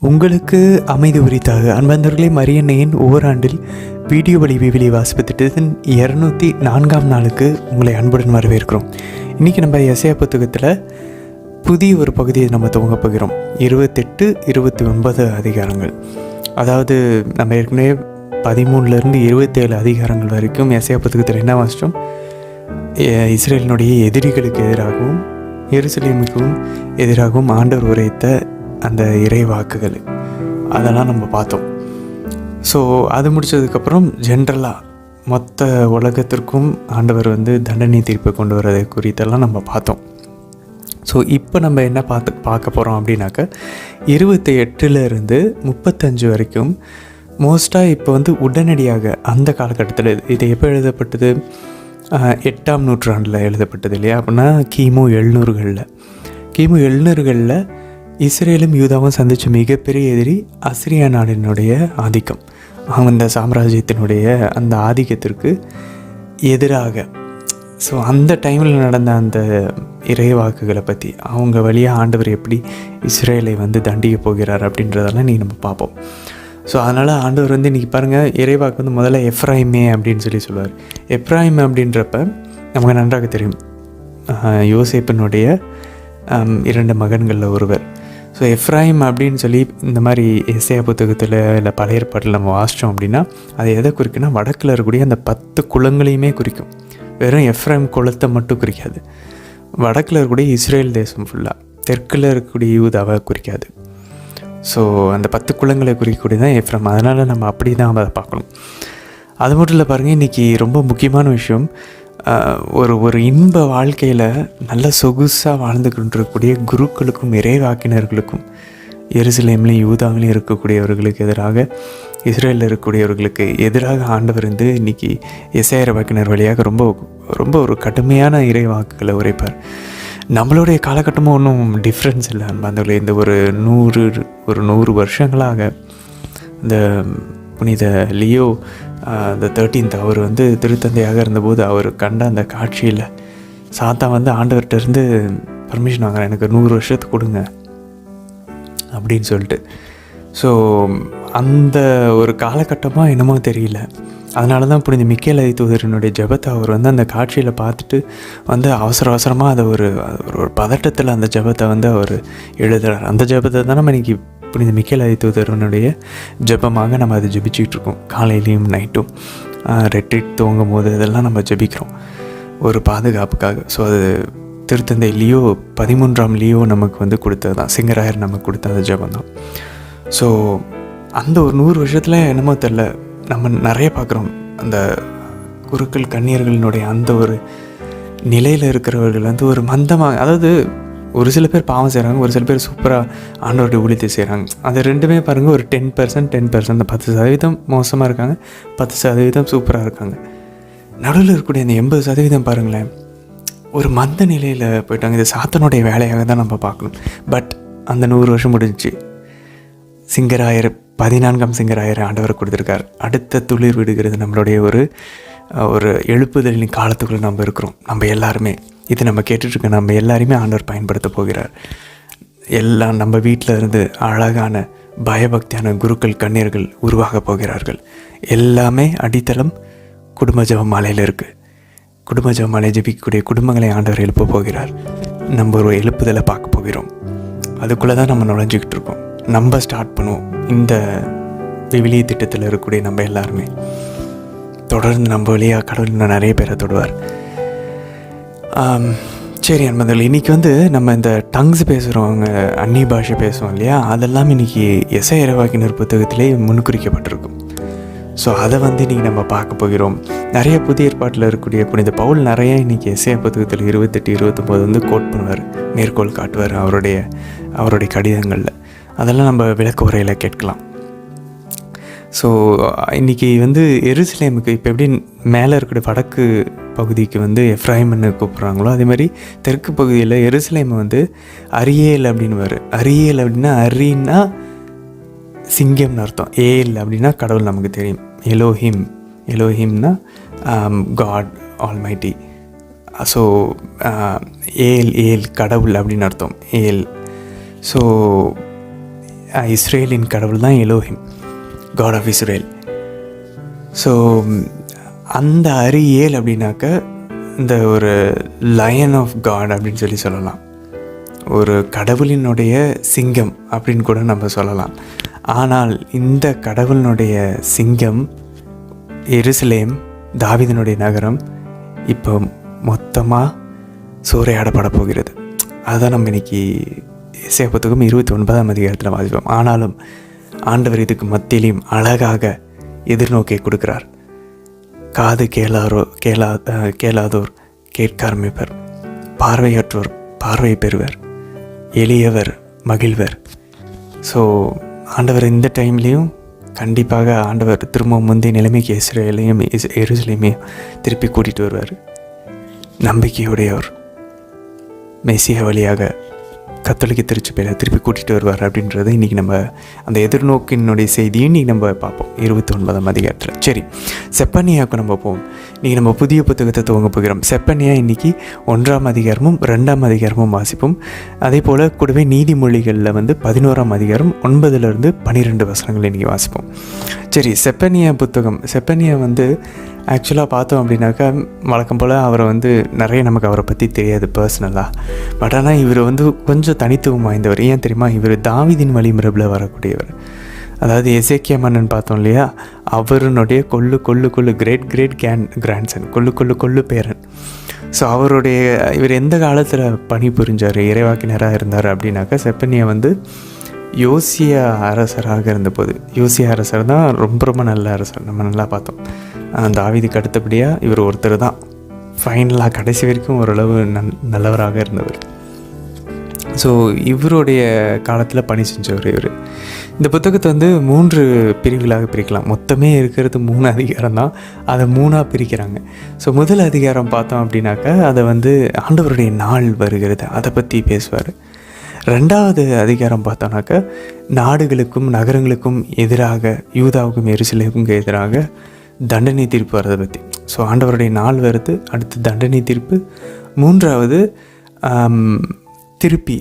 உங்களுக்கு அமைதி உரித்தாக அன்பந்தர்களே, மரியன்னையின் ஓராண்டில் வீடியோ வழி விவிலிய வாசிப்பு திட்டத்தின் 204ஆம் நாளுக்கு உங்களை அன்புடன் வரவேற்கிறோம். இன்றைக்கி நம்ம எசையா புத்தகத்தில் புதிய ஒரு பகுதியை நம்ம துவங்க போகிறோம். 28, 29 அதிகாரங்கள். அதாவது நம்ம ஏற்கனவே 13லேருந்து 27 அதிகாரங்கள் வரைக்கும் எசையா புத்தகத்தில் என்ன வாசித்தோம்? இஸ்ரேலினுடைய எதிரிகளுக்கு எதிராகவும் எருசலேமுக்கும் எதிராகவும் ஆண்டவர் உரைத்த அந்த இறை வாக்குகள் அதெல்லாம் நம்ம பார்த்தோம். ஸோ அது முடித்ததுக்கப்புறம் ஜென்ரலாக மொத்த உலகத்திற்கும் ஆண்டவர் தண்டனை தீர்ப்பை கொண்டு வரதை குறித்தெல்லாம் நம்ம பார்த்தோம். ஸோ இப்போ நம்ம என்ன பார்க்க போகிறோம் அப்படின்னாக்கா 28லேருந்து 35 வரைக்கும் மோஸ்ட்டாக இப்போ உடனடியாக அந்த காலகட்டத்தில் இது எப்போ எழுதப்பட்டது? 8ஆம் நூற்றாண்டில் எழுதப்பட்டது இல்லையா? அப்படின்னா கிமு 700களில் இஸ்ரேலும் யூதாவும் சந்தித்த மிகப்பெரிய எதிரி அசிரியா நாடினுடைய ஆதிக்கம். அந்த சாம்ராஜ்யத்தினுடைய அந்த ஆதிக்கத்திற்கு எதிராக. ஸோ அந்த டைமில் நடந்த அந்த இறை வாக்குகளை பற்றி, அவங்க வழியாக ஆண்டவர் எப்படி இஸ்ரேலை தண்டிக்க போகிறார் அப்படின்றதெல்லாம் நீ நம்ம பார்ப்போம். ஸோ அதனால் ஆண்டவர் இன்றைக்கி பாருங்கள், இறைவாக்கு முதல்ல எஃப்ராயிமே அப்படின்னு சொல்லுவார். எஃப்ராயிம் அப்படின்றப்ப நமக்கு நன்றாக தெரியும், யோசேப்பினுடைய 2 மகன்களில் ஒருவர். ஸோ எஃப்ராயிம் அப்படின்னு சொல்லி இந்த மாதிரி எசேயா புத்தகத்தில் இல்லை பழைய ஏற்பாட்டில் நம்ம வாசித்தோம் அப்படின்னா அது எதை குறிக்குன்னா, வடக்கில் இருக்கக்கூடிய அந்த 10 குலங்களையுமே குறிக்கும். வெறும் எஃப்ராயிம் குலத்தை மட்டும் குறிக்காது. வடக்கில் இருக்கக்கூடிய இஸ்ரேல் தேசம் ஃபுல்லாக, தெற்கில் இருக்கக்கூடிய யூதாவை குறிக்காது. ஸோ அந்த 10 குலங்களை குறிக்கக்கூடிய தான் எஃப்ராயிம். அதனால் நம்ம அப்படி தான் அதை பார்க்கணும். அது மட்டும் இல்லை பாருங்கள், இன்றைக்கி ரொம்ப முக்கியமான விஷயம், ஒரு இன்ப வாழ்க்கையில் நல்ல சொகுசாக வாழ்ந்துக்கிட்டு இருக்கக்கூடிய குருக்களுக்கும் இறைவாக்கினர்களுக்கும், எருசலேம்லையும் யூதாவிலையும் இருக்கக்கூடியவர்களுக்கு எதிராக, இஸ்ரேலில் இருக்கக்கூடியவர்களுக்கு எதிராக ஆண்டவர் இன்றைக்கி எசேயா இறைவாக்கினர் வழியாக ரொம்ப ரொம்ப ஒரு கடுமையான இறை வாக்குகளை உரைப்பார். நம்மளுடைய காலகட்டமும் ஒன்றும் டிஃப்ரென்ஸ் இல்லை அன்பர்களே. இந்த ஒரு 100 வருஷங்களாக இந்த புனித லியோ the 13th அவர் திருத்தந்தையாக இருந்தபோது அவர் கண்ட அந்த காட்சியில் சாத்தா ஆண்டவர்கிட்ட இருந்து பர்மிஷன் வாங்குறேன், எனக்கு 100 வருஷத்துக்கு கொடுங்க அப்படின்னு சொல்லிட்டு. ஸோ அந்த ஒரு காலகட்டமாக என்னமோ தெரியல. அதனால தான் புனித மிக்கேல் தூதரினுடைய ஜெபத்தை அவர் அந்த காட்சியில் பார்த்துட்டு அவசரமாக அதை ஒரு பதட்டத்தில் அந்த ஜெபத்தை அவர் எழுதுகிறார். அந்த ஜெபத்தை தான் நம்ம இன்றைக்கி புனித மிக்கேல் தூதரனுடைய ஜெபமாக நம்ம அதை ஜெபிச்சுக்கிட்டு இருக்கோம். காலையிலையும் நைட்டும் ரெட்ரீட் துவங்கும் போது இதெல்லாம் நம்ம ஜெபிக்கிறோம் ஒரு பாதுகாப்புக்காக. ஸோ அது திருத்தந்தை லியோ 13ஆம் லியோ நமக்கு கொடுத்தது தான், சிங்கராயர் நமக்கு கொடுத்த அந்த ஜெபம் தான். ஸோ அந்த ஒரு 100 வருஷத்தில் என்னமோ தெரில, நம்ம நிறைய பார்க்குறோம் அந்த குருக்கள் கன்னியர்களினுடைய அந்த ஒரு நிலையில் இருக்கிறவர்கள் ஒரு மந்தமாக, அதாவது ஒரு சில பேர் பாவம் செய்கிறாங்க, ஒரு சில பேர் சூப்பராக ஆண்டவருடைய ஊழியத்தை செய்கிறாங்க. அது ரெண்டுமே பாருங்கள், ஒரு 10%, 10% மோசமாக இருக்காங்க, 10% சூப்பராக இருக்காங்க. நடுவில் இருக்கக்கூடிய அந்த 80% பாருங்களேன், ஒரு மந்த நிலையில் போயிட்டாங்க. இது சாத்தனுடைய வேலையாக தான் நம்ம பார்க்கணும். பட் அந்த 100 வருஷம் முடிஞ்சிச்சு. சிங்கராயர் 14ஆம் சிங்கராயர் ஆண்டவர் கொடுத்துருக்கார். அடுத்த துளிர் விடுகிறது நம்மளுடைய ஒரு எழுப்புதலின் காலத்துக்குள்ளே நம்ம இருக்கிறோம். நம்ம எல்லாருமே இது நம்ம கேட்டுட்ருக்க நம்ம எல்லாருமே ஆண்டவர் பயன்படுத்த போகிறார். எல்லாம் நம்ம வீட்டில் இருந்து அழகான பயபக்தியான குருக்கள் கன்னியர்கள் உருவாக போகிறார்கள். எல்லாமே அடித்தளம் குடும்ப ஜெப மாலையில் இருக்குது. குடும்ப ஜெப மாலை ஜெபிக்கக்கூடிய குடும்பங்களை ஆண்டவர் எழுப்ப போகிறார். நம்ம ஒரு எழுப்புதலை பார்க்க போகிறோம். அதுக்குள்ளே தான் நம்ம நுழைஞ்சிக்கிட்டு இருக்கோம். நம்ம ஸ்டார்ட் பண்ணுவோம். இந்த விவிலிய திட்டத்தில் இருக்கக்கூடிய நம்ம எல்லாருமே தொடர்ந்து நம்ம வழியாக கடவுள் இன்னும் நிறைய பேரை தொடுவார். சரி அன்பர்கள், இன்றைக்கி நம்ம இந்த டங்ஸ் பேசுகிறவங்க, அந்நிய பாஷை பேசுவோம் இல்லையா, அதெல்லாம் இன்றைக்கி எசேயா இறைவாக்கினர் புத்தகத்திலே முன்குறிக்கப்பட்டிருக்கும். ஸோ அதை இன்றைக்கி நம்ம பார்க்க போகிறோம். நிறைய புதிய ஏற்பாட்டில் இருக்கக்கூடிய புனித பவுல் நிறைய இன்றைக்கி எசேயா புத்தகத்தில் 28, 29 கோட் பண்ணுவார், மேற்கோள் காட்டுவார் அவருடைய கடிதங்களில். அதெல்லாம் நம்ம விளக்க உரையில் கேட்கலாம். ஸோ இன்றைக்கி எருசலேமுக்கு இப்போ எப்படி மேலே இருக்கிற வடக்கு பகுதிக்கு எஃப்ராயிம்னு கூப்பிட்றாங்களோ, அதே மாதிரி தெற்கு பகுதியில் எருசலேம் அரியேல் அப்படின்னு அரியேல் அப்படின்னா, அரின்னா சிங்கம்னு அர்த்தம், ஏல் அப்படின்னா கடவுள் நமக்கு தெரியும், எலோஹிம்னா காட் ஆல்மைட்டி. ஸோ ஏல் கடவுள் அப்படின்னு அர்த்தம், ஏல். ஸோ இஸ்ரேலின் கடவுள் தான் Elohim, God of Israel. So அந்த அரியேல் அப்படின்னாக்க இந்த ஒரு லயன் ஆஃப் காட் அப்படின்னு சொல்லலாம், ஒரு கடவுளினுடைய சிங்கம் அப்படின்னு கூட நம்ம சொல்லலாம். ஆனால் இந்த கடவுளினுடைய சிங்கம் எருசலேம், தாவீதினுடைய நகரம் இப்போ மொத்தமாக சூறையாடப்பட போகிறது. அதுதான் நம்ம இன்றைக்கி எசேக்கியா புத்தகம் 29ஆம் அதிகாரத்தில் வாசிப்போம். ஆனாலும் ஆண்டவர் இதுக்கு மத்தியிலையும் அழகாக எதிர்நோக்கை கொடுக்கிறார். காது கேளாதோர் கேட்க ஆரம்பிப்பர், பார்வையற்றோர் பார்வை பெறுவர், எளியவர் மகிழ்வர். ஸோ ஆண்டவர் இந்த டைம்லேயும் கண்டிப்பாக ஆண்டவர் திரும்பவும் முந்தைய நிலைமைக்கு இஸ்ரேலையும் எருசலேமையும் திருப்பி கூட்டிகிட்டு வருவார். நம்பிக்கையுடையவர் மெசியா வழியாக கத்தோலிக்க திருச்சபையில் திருப்பி கூட்டிகிட்டு வருவார் அப்படின்றத இன்றைக்கி நம்ம அந்த எதிர்நோக்கினுடைய செய்தியும் இன்றைக்கி நம்ம பார்ப்போம் 29ஆம் அதிகாரத்தில். சரி, செப்பனியாவுக்கு நம்ம போவோம். இன்றைக்கி நம்ம புதிய புத்தகத்தை துவங்க போகிறோம். செப்பனியா இன்றைக்கி 1ஆம் அதிகாரமும் 2ஆம் அதிகாரமும் வாசிப்போம். அதே போல் கூடவே நீதிமொழிகளில் 11ஆம் அதிகாரம் 9லிருந்து 12 வசனங்கள் இன்றைக்கி வாசிப்போம். சரி, செப்பனியா ஆக்சுவலாக பார்த்தோம் அப்படின்னாக்கா வழக்கம் போல் அவரை நிறைய நமக்கு அவரை பற்றி தெரியாது பர்சனலாக. பட் ஆனால் இவர் கொஞ்சம் தனித்துவம் வாய்ந்தவர். ஏன் தெரியுமா? இவர் தாவீதின் வழிமரபில் வரக்கூடியவர். அதாவது எசேக்கியா மன்னன் பார்த்தோம் இல்லையா, அவருடைய கொள்ளு கிரேட் கிராண்ட்சன், கொள்ளு பேரன். ஸோ இவர் எந்த காலத்தில் பணி புரிஞ்சார், இறைவாக்கினராக இருந்தார் அப்படின்னாக்கா செப்பனியா யோசியா அரசராக இருந்தபோது. யோசியா அரசர் தான் ரொம்ப நல்ல அரசர், நம்ம நல்லா பார்த்தோம். தாவீதுக்கு அடுத்தபடியாக இவர் ஒருத்தர் தான் ஃபைனலாக கடைசி வரைக்கும் ஓரளவு நல்லவராக இருந்தவர். ஸோ இவருடைய காலத்தில் பணி செஞ்சவர் இவர். இந்த புத்தகத்தை 3 பிரிவுகளாக பிரிக்கலாம். மொத்தமே இருக்கிறது 3 அதிகாரம் தான், அதை 3ஆக பிரிக்கிறாங்க. ஸோ முதல் அதிகாரம் பார்த்தோம் அப்படின்னாக்கா அதை ஆண்டவருடைய நாள் வருகிறது, அதை பற்றி பேசுவார். 2வது அதிகாரம் பார்த்தோன்னாக்கா நாடுகளுக்கும் நகரங்களுக்கும் எதிராக, யூதாவுக்கும் எருசலேமுக்கும் எதிராக தண்டனை தீர்ப்பு வரதை பற்றி. ஸோ ஆண்டவருடைய நாள் வருது, அடுத்து தண்டனை தீர்ப்பு. 3வது திருப்பி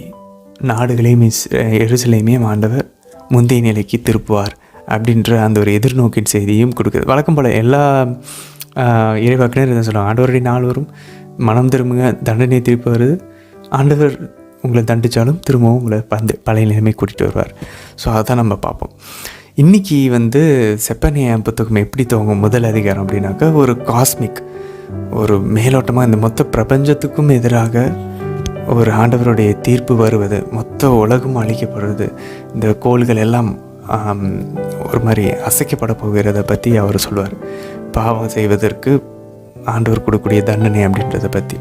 நாடுகளையும் எருசலேமையும் ஆண்டவர் முந்தைய நிலைக்கு திருப்புவார் அப்படின்ற அந்த ஒரு எதிர்நோக்கின் செய்தியும் கொடுக்குது. வழக்கம் போல் எல்லா இறைவாக்கினர் இதை சொல்லுவாங்க, ஆண்டவருடைய நாள் வரும், மனம் திரும்புங்க, தண்டனை தீர்ப்பு வருது, ஆண்டவர் உங்களை தண்டித்தாலும் திரும்பவும் உங்களை பழைய நிலைமை கூட்டிகிட்டு வருவார். ஸோ அதான் நம்ம பார்ப்போம். இன்றைக்கி செப்பனியா புத்தகம் எப்படி துவங்கும் முதல் அதிகாரம் அப்படின்னாக்கா ஒரு காஸ்மிக், ஒரு மேலோட்டமாக இந்த மொத்த பிரபஞ்சத்துக்கும் எதிராக ஒரு ஆண்டவருடைய தீர்ப்பு வருவது, மொத்த உலகம் அழிக்கப்படுறது, இந்த கோள்கள் எல்லாம் ஒரு மாதிரி அசைக்கப்பட போகிறத பற்றி அவர் சொல்லுவார். பாவம் செய்வதற்கு ஆண்டவர் கொடுக்கக்கூடிய தண்டனை அப்படின்றத பற்றி.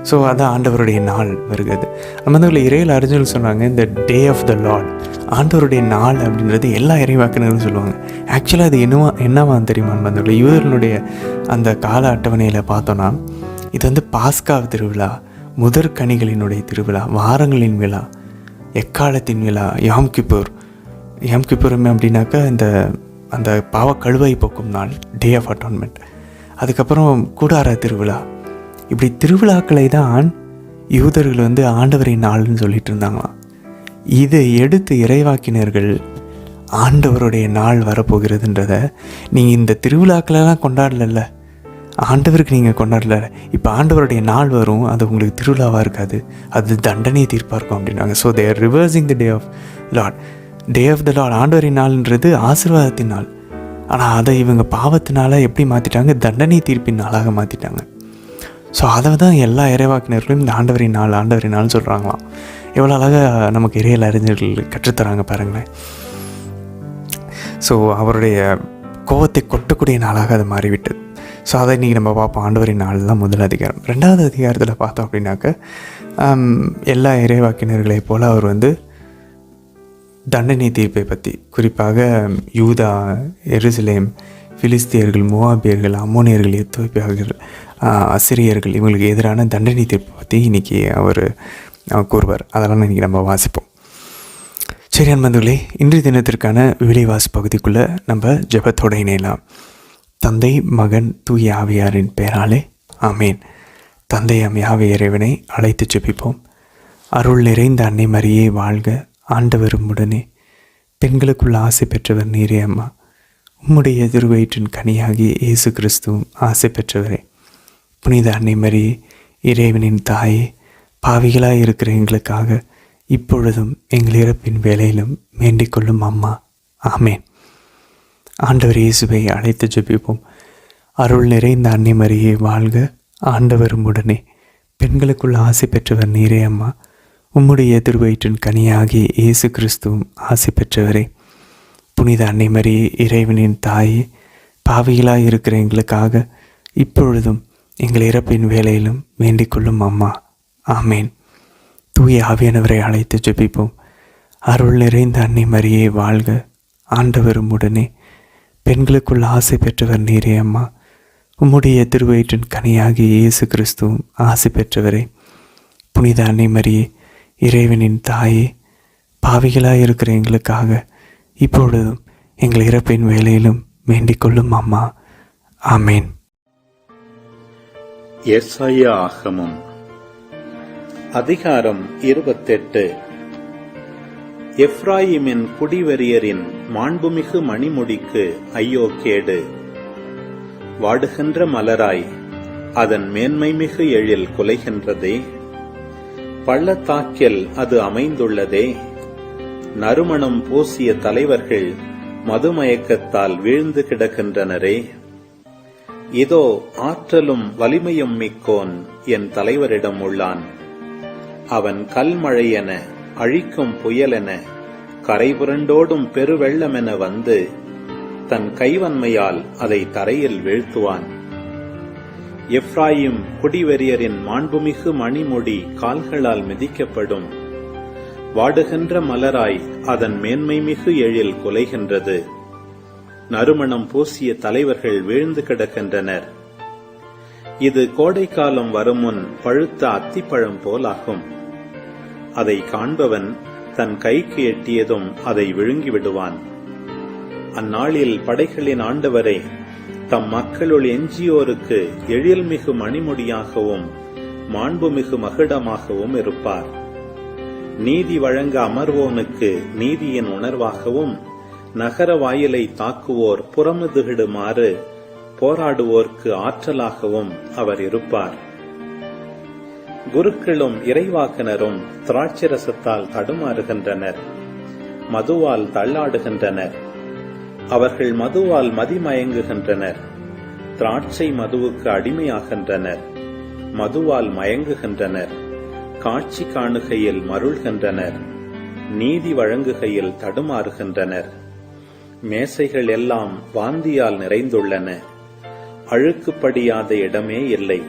ஸோ அதான் ஆண்டவருடைய நாள் வருகிறது. நம்ம இறையில் அறிஞர்கள் சொன்னாங்க, இந்த டே ஆஃப் த லார்ட், ஆண்டவருடைய நாள் அப்படின்றது எல்லா இறைவாக்கினர்களும் சொல்லுவாங்க. ஆக்சுவலாக அது என்னவான்னு தெரியுமான்னு யூதர்களுடைய அந்த கால அட்டவணையில் பார்த்தோன்னா இது பாஸ்கா திருவிழா, முதற்கனிகளினுடைய திருவிழா, வாரங்களின் விழா, எக்காலத்தின் விழா, யாம் கிப்பூர் அப்படின்னாக்கா அந்த பாவ கழுவை போக்கும் நாள், டே ஆஃப் அட்டான்மெண்ட். அதுக்கப்புறம் கூடார திருவிழா. இப்படி திருவிழாக்களை தான் யூதர்கள் ஆண்டவரின் நாள்னு சொல்லிட்டு இருந்தாங்களாம். இதை எடுத்து இறைவாக்கினர்கள் ஆண்டவருடைய நாள் வரப்போகிறதுன்றத, நீங்கள் இந்த திருவிழாக்களெல்லாம் கொண்டாடல, ஆண்டவருக்கு நீங்கள் கொண்டாடல, இப்போ ஆண்டவருடைய நாள் வரும், அது உங்களுக்கு திருவிழாவாக இருக்காது, அது தண்டனை தீர்ப்பாக இருக்கும் அப்படின்னாங்க. So they are reversing the day of lord. Day of the lord, ஆண்டவரின் நாள்ன்றது ஆசீர்வாதத்தின் நாள். ஆனால் அதை இவங்க பாவத்தினால எப்படி மாற்றிட்டாங்க, தண்டனை தீர்ப்பின் நாளாக மாற்றிட்டாங்க. ஸோ அதை தான் எல்லா இறைவாக்கினர்களும் இந்த ஆண்டவரின் நாள் சொல்கிறாங்களாம். எவ்வளோ அழகாக நமக்கு இறையியல் அறிஞர்கள் கற்றுத்தராங்க பாருங்களேன். ஸோ அவருடைய கோபத்தை கொட்டக்கூடிய நாளாக அது மாறிவிட்டது. ஸோ அதை இன்றைக்கி நம்ம பார்ப்போம். ஆண்டவரின் நாள் தான் முதல் அதிகாரம். 2வது அதிகாரத்தில் பார்த்தோம் அப்படின்னாக்க எல்லா இறைவாக்கினர்களை போல் அவர் தண்டனை தீர்ப்பை பற்றி, குறிப்பாக யூதா, எருசலேம், பிலிஸ்தியர்கள், மோவாபியர்கள், அம்மோனியர்கள், எத்தோப்பியர்கள், அசிரியர்கள், இவங்களுக்கு எதிரான தண்டனை தீர்ப்பை பற்றி இன்றைக்கி அவர் கூறுவார். அதெல்லாம் இன்றைக்கி நம்ம வாசிப்போம். சரி அன்பர்களே, இன்றைய தினத்திற்கான விலைவாசி பகுதிக்குள்ளே நம்ம ஜெபத்தோடு இணையலாம். தந்தை, மகன், தூய ஆவியாரின் பெயராலே ஆமேன். தந்தை யாவே இறைவனை அழைத்து ஜெபிப்போம். அருள் நிறைந்த அன்னை மரியே வாழ்க, ஆண்டவரும் உடனே, பெண்களுக்குள் ஆசை பெற்றவர் நீரே அம்மா. உம்முடைய எதிர்வயிற்றின் கனியாகிய இயேசு கிறிஸ்துவும் ஆசை பெற்றவரே. புனித அன்னை மரியே, இறைவனின் தாயே, பாவிகளாய் இருக்கிற எங்களுக்காக இப்பொழுதும் எங்கள் இறப்பின் வேலையிலும் வேண்டிக் கொள்ளும் அம்மா. ஆமேன். ஆண்டவர் இயேசுவை அழைத்து ஜெபிப்போம். அருள் நிறைந்த அன்னை மரியே வாழ்க. ஆண்டவரும் உடனே. பெண்களுக்குள் ஆசை பெற்றவர் நீரே அம்மா. உம்முடைய எதிர்வயிற்றின் கனியாகிய இயேசு கிறிஸ்துவும் ஆசை பெற்றவரே. புனித அன்னை மரியே, இறைவனின் தாயே, பாவிகளாய் இருக்கிற எங்களுக்காக இப்பொழுதும் எங்கள் இறப்பின் வேலையிலும் வேண்டிக் கொள்ளும் அம்மா. ஆமேன். தூய ஆவியானவரை அழைத்து ஜெபிப்போம். அருள் நிறைந்த அன்னை மரியே வாழ்க. ஆண்டவரும் உடனே. பெண்களுக்குள் ஆசை பெற்றவர் நீரே அம்மா. உம்முடைய திருவயிற்றின் கனியாகிய இயேசு கிறிஸ்துவும் ஆசை பெற்றவரே. புனித அன்னை மரியே, இறைவனின் தாயே, பாவிகளாய் இருக்கிற எங்களுக்காக இப்பொழுதும் எங்கள் இறப்பின் வேலையிலும் வேண்டிக் கொள்ளும் அம்மா. ஆமேன். எசாயா ஆகமம் அதிகாரம் 28. எப்ராயிமின் குடிவெறியரின் மாண்புமிகு மணிமுடிக்கு ஐயோ கேடு. வாடுகின்ற மலராய் அதன் மேன்மைமிகு எழில் குலைகின்றதே. பள்ளத்தாக்கில் அது அமைந்துள்ளதே. நறுமணம் பூசிய தலைவர்கள் மதுமயக்கத்தால் வீழ்ந்து கிடக்கின்றனரே. இதோ ஆற்றலும் வலிமையும் மிக்கோன் என் தலைவரிடம் உள்ளான். அவன் கல்மழையென அழிக்கும் புயலென கரைபுரண்டோடும் பெருவெள்ளமென வந்து தன் கைவன்மையால் அதை தரையில் வீழ்த்துவான். எப்ராயிம் குடிவெறியரின் மாண்புமிகு மணிமுடி கால்களால் மிதிக்கப்படும். வாடுகின்ற மலராய் அதன் மேன்மைமிகு எழில் குலைகின்றது. நறுமணம் பூசிய தலைவர்கள் வீழ்ந்து கிடக்கின்றனர். இது கோடைக்காலம் வருமுன் பழுத்த அத்திப்பழம் போலாகும். அதை காண்பவன் தன் கைக்கு எட்டியதும் அதை விழுங்கிவிடுவான். அந்நாளில் படைகளின் ஆண்டவரே தம் மக்களுள் எஞ்சியோருக்கு எழில்மிகு மணிமுடியாகவும் மாண்புமிகு மகுடமாகவும் இருப்பார். நீதி வழங்க அமர்வோனுக்கு நீதியின் உணர்வாகவும் நகர வாயிலை தாக்குவோர் புறமுதுகிடுமாறு போராடுவோர்க்கு ஆற்றலாகவும் அவர் இருப்பார். குருக்களும் இறைவாக்கினரும் திராட்சரசத்தால் தடுமாறுகின்றனர், மதுவால் தள்ளாடுகின்றனர். அவர்கள் மதுவால் மதிமயங்குகின்றனர், திராட்சை மதுவுக்கு அடிமையாகின்றனர், மதுவால் மயங்குகின்றனர், காட்சி காணுகையில் மருள்கின்றனர், நீதி வழங்குகையில் தடுமாறுகின்றனர். மேசைகள் எல்லாம் வாந்தியால் நிறைந்துள்ளன, அழுக்குப்படியாத இடமே இல்லை.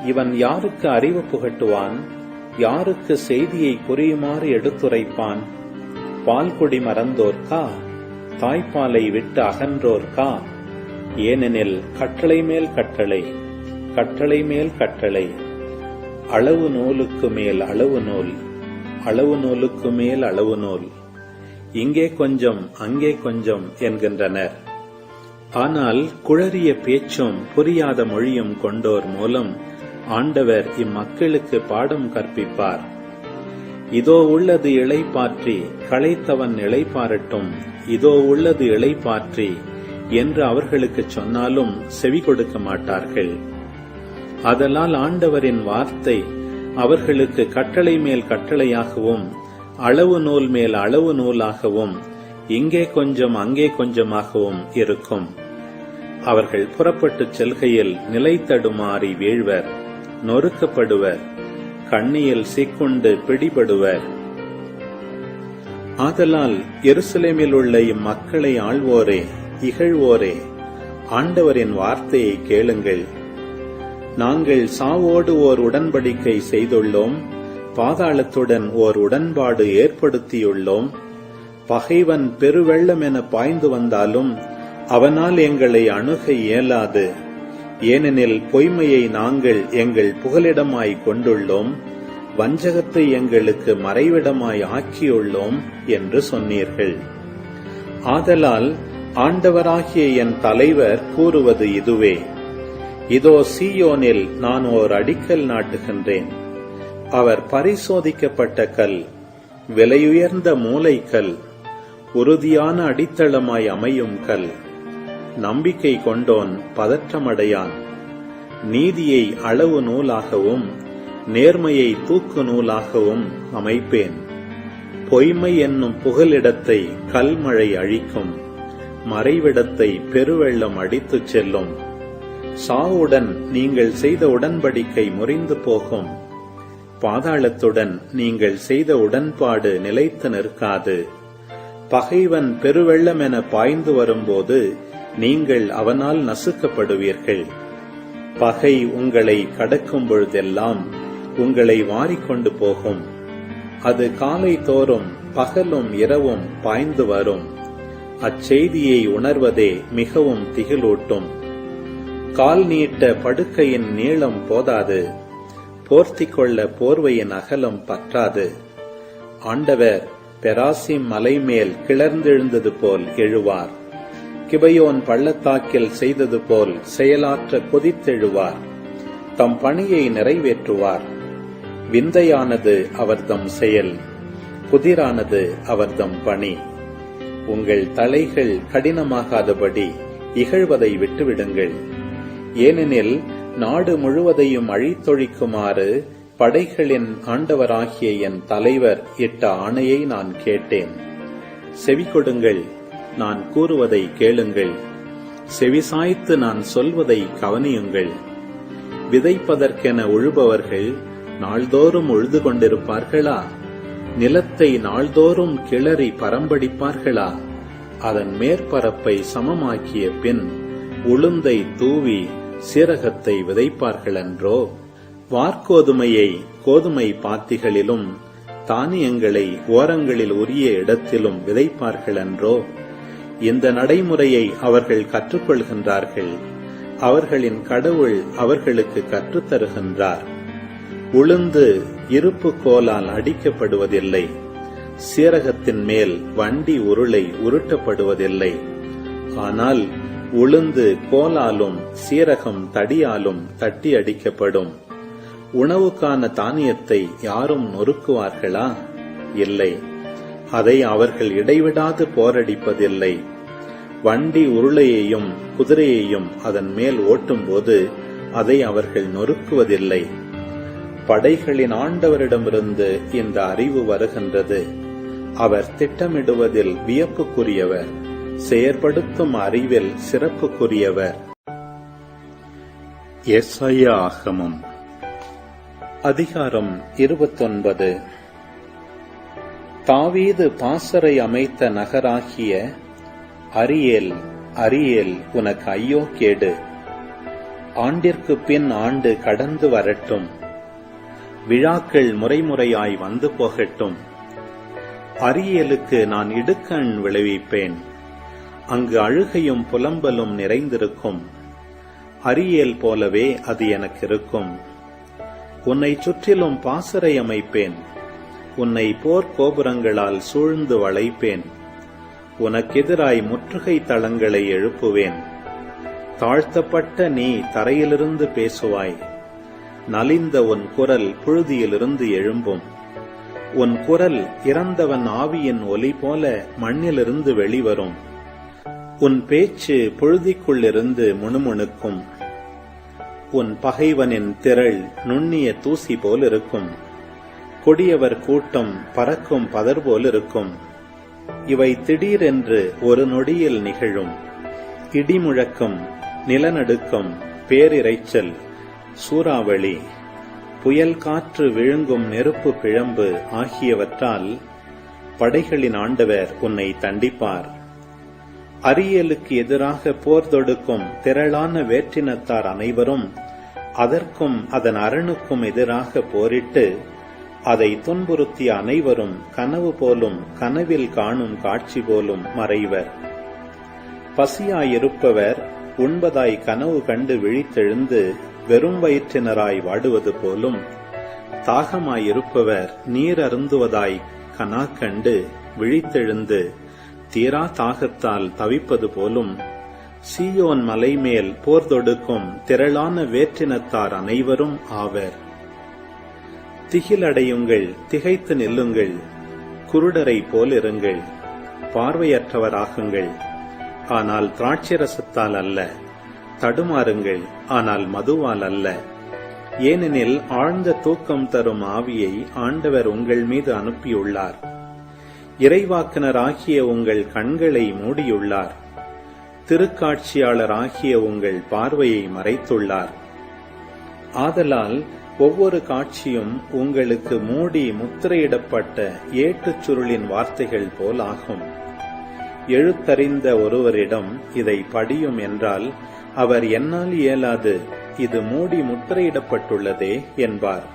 இவன் யாருக்கு அறிவு புகட்டுவான்? யாருக்கு செய்தியை புரியுமாறு எடுத்துரைப்பான்? பால்குடி மறந்தோர்க்கா? தாய்ப்பாலை விட்டு அகன்றோர்க்கா? ஏனெனில் கட்டளை மேல் கட்டளை, கட்டளை மேல் கட்டளை, அளவு நூலுக்கு மேல் அளவு நூல், அளவு நூலுக்கு மேல் அளவு நூல், இங்கே கொஞ்சம் அங்கே கொஞ்சம் என்கின்றனர். ஆனால் குழறிய பேச்சும் புரியாத மொழியும் கொண்டோர் மூலம் ஆண்டவர் இம்மக்களுக்கு பாடம் கற்பிப்பார். இதோ உள்ளது இளைப்பாற்றி, களைத்தவன் இளைப்பாரட்டும், இதோ உள்ளது இளைப்பாற்றி என்று அவர்களுக்கு சொன்னாலும் செவி கொடுக்க மாட்டார்கள். ஆதலால் ஆண்டவரின் வார்த்தை அவர்களுக்கு கட்டளை மேல் கட்டளையாகவும் அளவு நூல் மேல் அளவு நூலாகவும் இங்கே கொஞ்சம் அங்கே கொஞ்சமாகவும் இருக்கும். அவர்கள் புறப்பட்டுச் செல்கையில் நிலை தடுமாறி வீழ்வர், நொறுக்கப்படுவர், கண்ணியில் சிக்குண்டு பிடிபடுவர். ஆதலால் எருசலேமில் உள்ள இம்மக்களை ஆள்வோரே, இகழ்வோரே, ஆண்டவரின் வார்த்தையை கேளுங்கள். நாங்கள் சாவோடு ஓர் உடன்படிக்கை செய்துள்ளோம், பாதாளத்துடன் ஓர் உடன்பாடு ஏற்படுத்தியுள்ளோம். பகைவன் பெருவெள்ளம் என பாய்ந்து வந்தாலும் அவனால் எங்களை அணுக இயலாது. ஏனெனில் பொய்மையை நாங்கள் எங்கள் புகலிடமாய் கொண்டுள்ளோம், வஞ்சகத்தை எங்களுக்கு மறைவிடமாய் ஆக்கியுள்ளோம் என்று சொன்னீர்கள். ஆதலால் ஆண்டவராகிய என் தலைவர் கூறுவது இதுவே: இதோ சீயோனில் நான் ஓர் அடிக்கல் நாட்டுகின்றேன். அவர் பரிசோதிக்கப்பட்ட கல், விலையுயர்ந்த மூலைக்கல், உறுதியான அடித்தளமாய் அமையும் கல். நம்பிக்கை கொண்டோன் பதற்றமடையான். நீதியை அளவு நூலாகவும் நேர்மையை தூக்கு நூலாகவும் அமைப்பேன். பொய்மை என்னும் புகலிடத்தை கல்மழை அழிக்கும். மறைவிடத்தை பெருவெள்ளம் அடித்துச் செல்லும். சாவுடன் நீங்கள் செய்த உடன்படிக்கை முறிந்து போகும். பாதாளத்துடன் நீங்கள் செய்த உடன்பாடு நிலைத்து நிற்காது. பகைவன் பெருவெள்ளம் என பாய்ந்து வரும்போது நீங்கள் அவனால் நசுக்கப்படுவீர்கள். பகை உங்களை கடக்கும் பொழுதெல்லாம் உங்களை வாரிக்கொண்டு போகும். அது காலை தோறும் பகலும் இரவும் பாய்ந்து வரும். அச்செய்தியை உணர்வதே மிகவும் திகிலூட்டும். கால் நீட்ட படுக்கையின் நீளம் போதாது. போர்த்திக் கொள்ள போர்வையின் அகலம் பற்றாது. ஆண்டவர் பெராசிம் மலை மேல் கிளர்ந்தெழுந்தது போல் எழுவார். கிபையோன் பள்ளத்தாக்கில் செய்தது போல் செயலாற்ற கொதித்தெழுவார். தம் பணியை நிறைவேற்றுவார். விந்தையானது அவர்தம் செயல், புதிரானது அவர்தம் பணி. உங்கள் தலைகள் கடினமாகாதபடி இகழ்வதை விட்டுவிடுங்கள். ஏனெனில் நாடு முழுவதையும் அழித்தொழிக்குமாறு படைகளின் ஆண்டவராகிய என் தலைவர் இட்ட ஆணையை நான் கேட்டேன். செவி கொடுங்கள், நான் கூறுவதை கேளுங்கள். செவிசாய்த்து நான் சொல்வதை கவனியுங்கள். விதைப்பதற்கென உழுபவர்கள் நாள்தோறும் உழுது கொண்டிருப்பார்களா? நிலத்தை நாள்தோறும் கிளறி பரம்படிப்பார்களா? அதன் மேற்பரப்பை சமமாக்கிய பின் உளுந்தை தூவி சீரகத்தை விதைப்பார்களென்றோ? வார்கோதுமையை கோதுமை பாத்திகளிலும் தானியங்களை ஓரங்களில் உரிய இடத்திலும் விதைப்பார்களென்றோ? இந்த நடைமுறையை அவர்கள் கற்றுக்கொள்கின்றார்கள். அவர்களின் கடவுள் அவர்களுக்கு கற்றுத்தருகின்றார். உளுந்து இருப்பு கோலால் அடிக்கப்படுவதில்லை. சீரகத்தின் மேல் வண்டி உருளை உருட்டப்படுவதில்லை. ஆனால் உளுந்து கோலாலும் சீரகம் தடியாலும் தட்டி அடிக்கப்படும். உணவுக்கான தானியத்தை யாரும் நொறுக்குவார்களா? இல்லை. அதை அவர்கள் இடைவிடாது போரடிப்பதில்லை. வண்டி உருளையையும் குதிரையையும் அதன் மேல் ஓட்டும்போது அதை அவர்கள் நொறுக்குவதில்லை. படைகளின் ஆண்டவரிடமிருந்து இந்த அறிவு வருகின்றது. அவர் திட்டமிடுவதில் வியப்புக்குரியவர், செயற்படுத்தும் அறிவில் சிறப்புக்குரியவர். எசாயா ஆகமம் அதிகாரம் 29. தாவீது பாசறை அமைத்த நகராகிய அரியேல், அரியேல், உனக்கு ஐயோ கேடு! ஆண்டிற்கு பின் ஆண்டு கடந்து வரட்டும். விழாக்கள் முறைமுறையாய் வந்து போகட்டும். அரியேலுக்கு நான் இடுக்கண் விளைவிப்பேன். அங்கு அழுகையும் புலம்பலும் நிறைந்திருக்கும். அரியேல் போலவே அது எனக்கு இருக்கும். உன்னை சுற்றிலும் பாசறை அமைப்பேன். உன்னை போர் கோபுரங்களால் சூழ்ந்து வளைப்பேன். உனக்கெதிராய் முற்றுகை தளங்களை எழுப்புவேன். தாழ்த்தப்பட்ட நீ தரையிலிருந்து பேசுவாய். நலிந்த உன் குரல் புழுதியிலிருந்து எழும்பும். உன் குரல் இறந்தவன் ஆவியின் ஒலி போல மண்ணிலிருந்து வெளிவரும். உன் பேச்சு புழுதிக்குள்ளிருந்து முணுமுணுக்கும். உன் பகைவனின் திரள் நுண்ணிய தூசி போல் இருக்கும். கொடியவர் கூட்டம் பறக்கும் பதர் போல் இருக்கும். இவை திடீரென்று ஒரு நொடியில் நிகழும். இடிமுழக்கம், நிலநடுக்கம், பேரிரைச்சல், சூறாவளி, புயல் காற்று விழுங்கும் நெருப்பு பிழம்பு ஆகியவற்றால் படைகளின் ஆண்டவர் உன்னை தண்டிப்பார். அரியேலுக்கு எதிராக போர் தொடுக்கும் திரளான வேற்றினத்தார் அனைவரும் அதற்கும் அதன் அரணுக்கும் எதிராக போரிட்டு அதை துன்புறுத்திய அனைவரும் கனவு போலும் கனவில் காணும் காட்சி போலும் மறைவர். பசியாயிருப்பவர் உண்பதாய் கனவு கண்டு விழித்தெழுந்து வெறும் வயிற்றினராய் வாடுவது போலும், தாகமாயிருப்பவர் நீர் அருந்துவதாய் கனா கண்டு விழித்தெழுந்து தீரா தாகத்தால் தவிப்பது போலும், சீயோன் மலை மேல் போர் தொடுக்கும் திரளான வேற்றினத்தார் அனைவரும் ஆவர். திகிலடையுங்கள், திகைத்து நில்லுங்கள், குருடரை போல் இருங்கள். பார்வையற்றவராகுங்கள், ஆனால் திராட்சரசத்தால் அல்ல. தடுமாறுங்கள், ஆனால் மதுவால் அல்ல. ஏனெனில் ஆழ்ந்த தூக்கம் தரும் ஆவியை ஆண்டவர் உங்கள் மீது அனுப்பியுள்ளார். இறைவாக்கினராகிய உங்கள் கண்களை மூடியுள்ளார். திருக்காட்சியாளராகிய உங்கள் பார்வையை மறைத்துள்ளார். ஆதலால் ஒவ்வொரு காட்சியும் உங்களுக்கு மூடி முத்திரையிடப்பட்ட ஏட்டுச் சுருளின் வார்த்தைகள் போல் ஆகும். எழுத்தறிந்த ஒருவரிடம் இதை படியும் என்றால் அவர் என்னால் இயலாது, இது மூடி முத்திரையிடப்பட்டுள்ளதே என்பார்.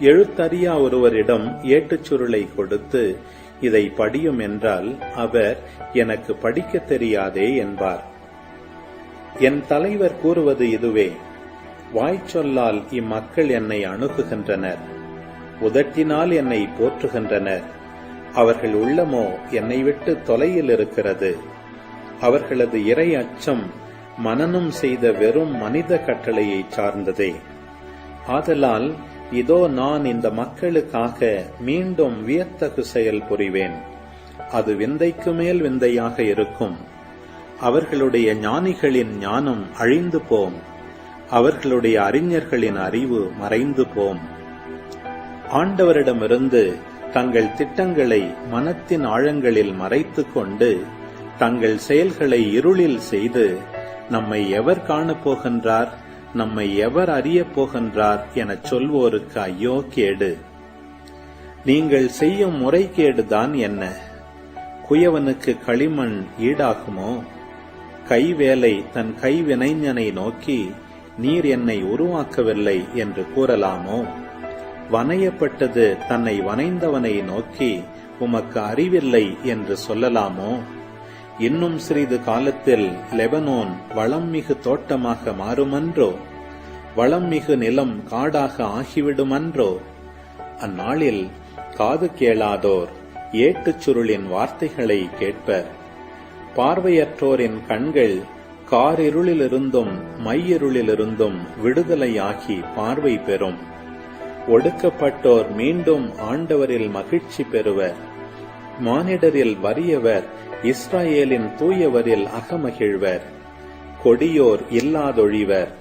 எழுத்தறியா ஒருவரிடம் ஏட்டுச் சுருளை கொடுத்து இதை படியும் என்றால் அவர் எனக்கு படிக்க தெரியாதே என்பார். என் தலைவர் கூறுவது இதுவே: வாய்ச்சொல்லால் இம்மக்கள் என்னை அணுகுகின்றனர், உதட்டினால் என்னை போற்றுகின்றனர். அவர்கள் உள்ளமோ என்னை விட்டு தொலையில் இருக்கிறது. அவர்களது இறை அச்சம் மனனம் செய்த வெறும் மனித கட்டளையை சார்ந்ததே. ஆதலால் இதோ நான் இந்த மக்களுக்காக மீண்டும் வியத்தகு செயல் புரிவேன். அது விந்தைக்கு மேல் விந்தையாக இருக்கும். அவர்களுடைய ஞானிகளின் ஞானம் அழிந்து போம், அவர்களுடைய அறிஞர்களின் அறிவு மறைந்து போம். ஆண்டவரிடமிருந்து தங்கள் திட்டங்களை மனத்தின் ஆழங்களில் மறைத்துக் கொண்டு தங்கள் செயல்களை இருளில் செய்து நம்மை எவர் காணப்போகின்றார், நம்மை எவர் அறியப் போகின்றார் எனச் சொல்வோருக்கு ஐயோ கேடு. நீங்கள் செய்யும் முறைகேடுதான் என்ன? குயவனுக்கு களிமண் ஈடாகுமோ? கைவேலை தன் கைவினைஞனை நோக்கி நீர் என்னை உருவாக்கவில்லை என்று கூறலாமோ? வனையப்பட்டது தன்னை வனைந்தவனை நோக்கி உமக்கு அறிவில்லை என்று சொல்லலாமோ? இன்னும் சிறிது காலத்தில் லெபனோன் வளம்மிகு தோட்டமாக மாறுமன்றோ? வளம்மிகு நிலம் காடாக ஆகிவிடுமன்றோ? அந்நாளில் காது கேளாதோர் ஏட்டுச் சுருளின் வார்த்தைகளை கேட்பர். பார்வையற்றோரின் கண்கள் காரிருளிலிருந்தும் மையிருளிலிருந்தும் விடுதலையாகி பார்வை பெறும். ஒடுக்கப்பட்டோர் மீண்டும் ஆண்டவரில் மகிழ்ச்சி பெறுவர். மானிடரில் வறியவர் இஸ்ராயேலின் தூயவரில் அகமகிழ்வர். கொடியோர் இல்லாதொழிவர்,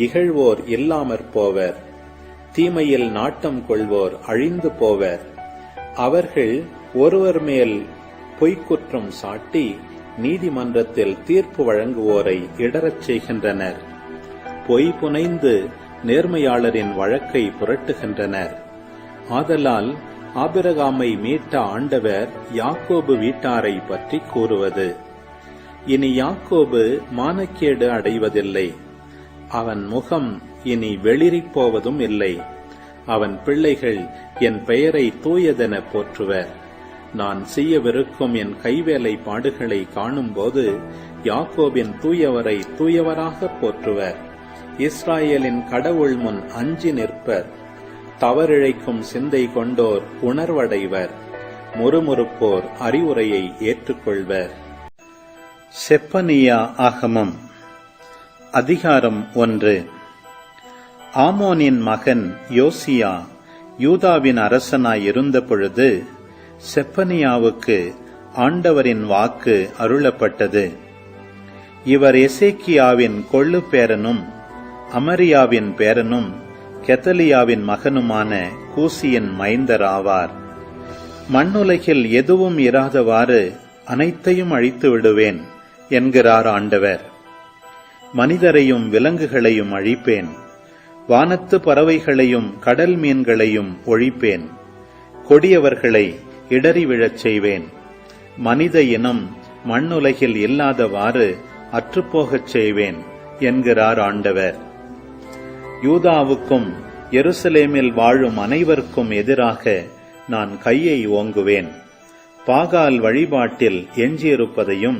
இகழ்வோர் இல்லாமற் போவர். தீமையில் நாட்டம் கொள்வோர் அழிந்து போவர். அவர்கள் ஒருவர் மேல் பொய்க்குற்றம் சாட்டி நீதிமன்றத்தில் தீர்ப்பு வழங்குவோரை இடரச் செய்கின்றனர். பொய் புனைந்து நேர்மையாளரின் வழக்கை புரட்டுகின்றனர். ஆதலால் ஆபிரகாமை மீட்ட ஆண்டவர் யாக்கோபு வீட்டாரை பற்றி கூறுவது: இனி யாக்கோபு மானக்கேடு அடைவதில்லை, அவன் முகம் இனி வெளிறிப் போவதும் இல்லை. அவன் பிள்ளைகள் என் பெயரை தூயதென போற்றுவர். நான் செய்யவிருக்கும் என் கைவேலை பாடுகளை காணும்போது யாக்கோபின் தூயவரை தூயவராக போற்றுவர். இஸ்ராயேலின் கடவுள் முன் அஞ்சி நிற்பர். தவறிழைக்கும் சிந்தை கொண்டோர் உணர்வடைவர். முறுமுறுப்போர் அறிவுரையை ஏற்றுக்கொள்வர். செப்பனியா ஆகமம் அதிகாரம் 1. ஆமோனின் மகன் யோசியா யூதாவின் அரசனாய் இருந்த பொழுது செப்பனியாவுக்கு ஆண்டவரின் வாக்கு அருளப்பட்டது. இவர் எசேக்கியாவின் கொள்ளு பேரனும் அமரியாவின் பேரனும் கெதலியாவின் மகனுமான கூசியின் மைந்தர் ஆவார். மண்ணுலகில் எதுவும் இராதவாறு அனைத்தையும் அழித்து விடுவேன் என்கிறார் ஆண்டவர். மனிதரையும் விலங்குகளையும் அழிப்பேன். வானத்து பறவைகளையும் கடல் மீன்களையும் ஒழிப்பேன். கொடியவர்களை இடறி விழச் செய்வேன். மனித இனம் மண்ணுலகில் இல்லாதவாறு அற்றுப்போகச் செய்வேன் என்கிறார் ஆண்டவர். யூதாவுக்கும் எருசலேமில் வாழும் அனைவருக்கும் எதிராக நான் கையை ஓங்குவேன். பாகால் வழிபாட்டில் எஞ்சியிருப்பதையும்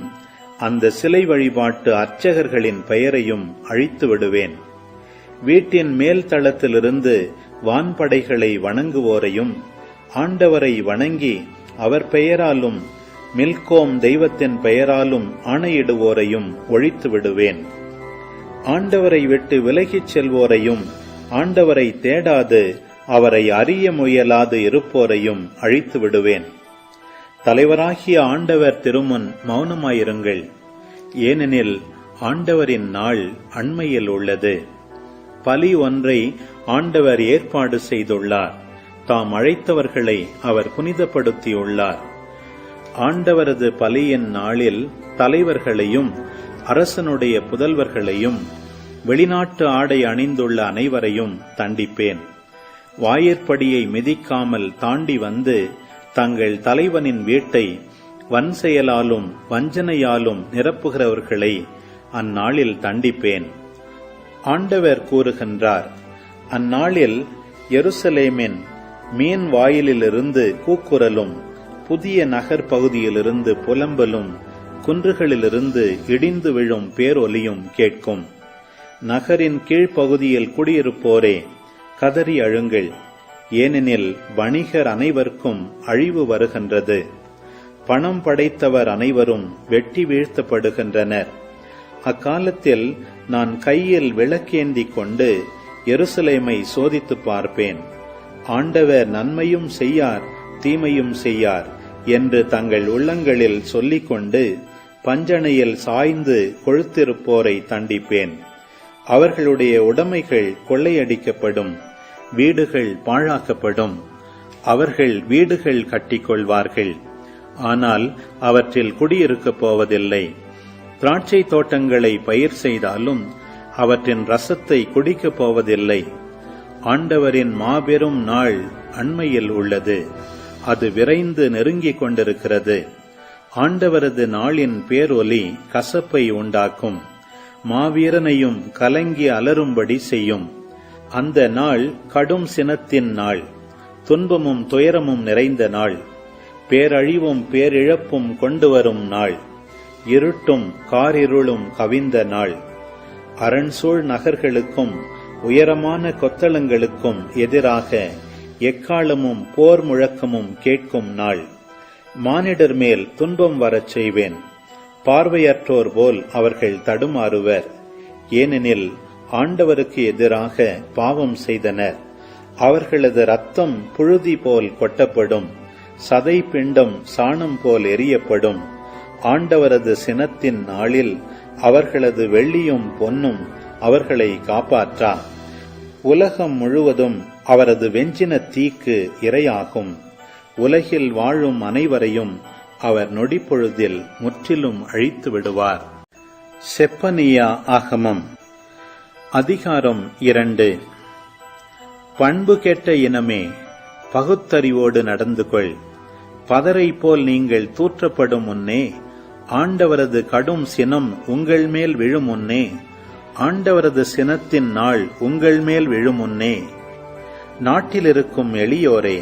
அந்த சிலை வழிபாட்டு அர்ச்சகர்களின் பெயரையும் அழித்து விடுவேன். வீட்டின் மேல் தளத்திலிருந்து வான்படைகளை வணங்குவோரையும் ஆண்டவரை வணங்கி அவர் பெயராலும் மில்கோம் தெய்வத்தின் பெயராலும் ஆணையிடுவோரையும் ஒழித்து விடுவேன். ஆண்டவரை விட்டு விலகிச் செல்வோரையும் ஆண்டவரை தேடாது அவரை அறிய முயலாது இருப்போரையும் அழித்து விடுவேன். தலைவராகிய ஆண்டவர் திருமுன் மௌனமாயிருங்கள், ஏனெனில் ஆண்டவரின் நாள் அண்மையில் உள்ளது. பலி ஒன்றை ஆண்டவர் ஏற்பாடு செய்துள்ளார். தாம் அழைத்தவர்களை அவர் புனிதப்படுத்தியுள்ளார். ஆண்டவரது பலியின் நாளில் தலைவர்களையும் அரசனுடைய புதல்வர்களையும் வெளிநாட்டு ஆடை அணிந்துள்ள அனைவரையும் தண்டிப்பேன். வாயிற்படியை மிதிக்காமல் தாண்டி வந்து தங்கள் தலைவனின் வீட்டை வன்செயலாலும் வஞ்சனையாலும் நிரப்புகிறவர்களை அந்நாளில் தண்டிப்பேன். ஆண்டவர் கூறுகின்றார், அந்நாளில் எருசலேமின் மீன் வாயிலிலிருந்து கூக்குரலும், புதிய நகர் பகுதியிலிருந்து புலம்பலும், குன்றுகளிலிருந்து இடிந்து விழும் பேரொலியும் கேட்கும். நகரின் கீழ்ப்பகுதியில் குடியிருப்போரே, கதறி அழுங்கள், ஏனெனில் வணிகர் அனைவருக்கும் அழிவு வருகின்றது. பணம் படைத்தவர் அனைவரும் வெட்டி வீழ்த்தப்படுகின்றனர். அக்காலத்தில் நான் கையில் விளக்கேந்தி கொண்டு எருசலேமை சோதித்து பார்ப்பேன். ஆண்டவர் நன்மையும் செய்யார் தீமையும் செய்யார் என்று தங்கள் உள்ளங்களில் சொல்லிக்கொண்டு பஞ்சணையில் சாய்ந்து கொழுத்திருப்போரை தண்டிப்பேன். அவர்களுடைய உடைமைகள் கொள்ளையடிக்கப்படும், வீடுகள் பாழாக்கப்படும். அவர்கள் வீடுகள் கட்டிக்கொள்வார்கள், ஆனால் அவற்றில் குடியிருக்கப் போவதில்லை. திராட்சை தோட்டங்களை பயிர் செய்தாலும் அவற்றின் ரசத்தை குடிக்கப் போவதில்லை. ஆண்டவரின் மாபெரும் நாள் அண்மையில் உள்ளது, அது விரைந்து நெருங்கிக் கொண்டிருக்கிறது. ஆண்டவரது நாளின் பேரொலி கசப்பை உண்டாக்கும், மாவீரனையும் கலங்கி அலறும்படி செய்யும். அந்த நாள் கடும் சினத்தின் நாள், துன்பமும் துயரமும் நிறைந்த நாள், பேரழிவும் பேரிழப்பும் கொண்டு வரும் நாள், இருட்டும் காரிருளும் கவிந்த நாள். அரண்சூழ் நகர்களுக்கும் உயரமான கொத்தளங்களுக்கும் எதிராக எக்காலமும் போர் முழக்கமும் கேட்கும் நாள். மானிடர் மேல் துன்பம் வரச் செய்வேன். பார்வையற்றோர் போல் அவர்கள் தடுமாறுவர், ஏனெனில் ஆண்டவருக்கு எதிராக பாவம் செய்தனர். அவர்களது இரத்தம் புழுதி போல் கொட்டப்படும், சதை பிண்டம் சாணம் போல் எரியப்படும். ஆண்டவரது சினத்தின் நாளில் அவர்களது வெள்ளியும் பொன்னும் அவர்களை காப்பாற்றா. உலகம் முழுவதும் அவரது வெஞ்சின தீக்கு இரையாகும். உலகில் வாழும் அனைவரையும் அவர் நொடிப்பொழுதில் முற்றிலும் அழித்து விடுவார். செப்பனியா ஆகமம் அதிகாரம் 2. பண்பு கெட்ட இனமே, பகுத்தறிவோடு நடந்து கொள். பதரை போல் நீங்கள் தூற்றப்படும் முன்னே, ஆண்டவரது கடும் சினம் உங்கள் மேல் விழும் முன்னே, ஆண்டவரது சினத்தின் நாள் உங்கள் மேல் விழும் முன்னே, நாட்டிலிருக்கும் எளியோரே,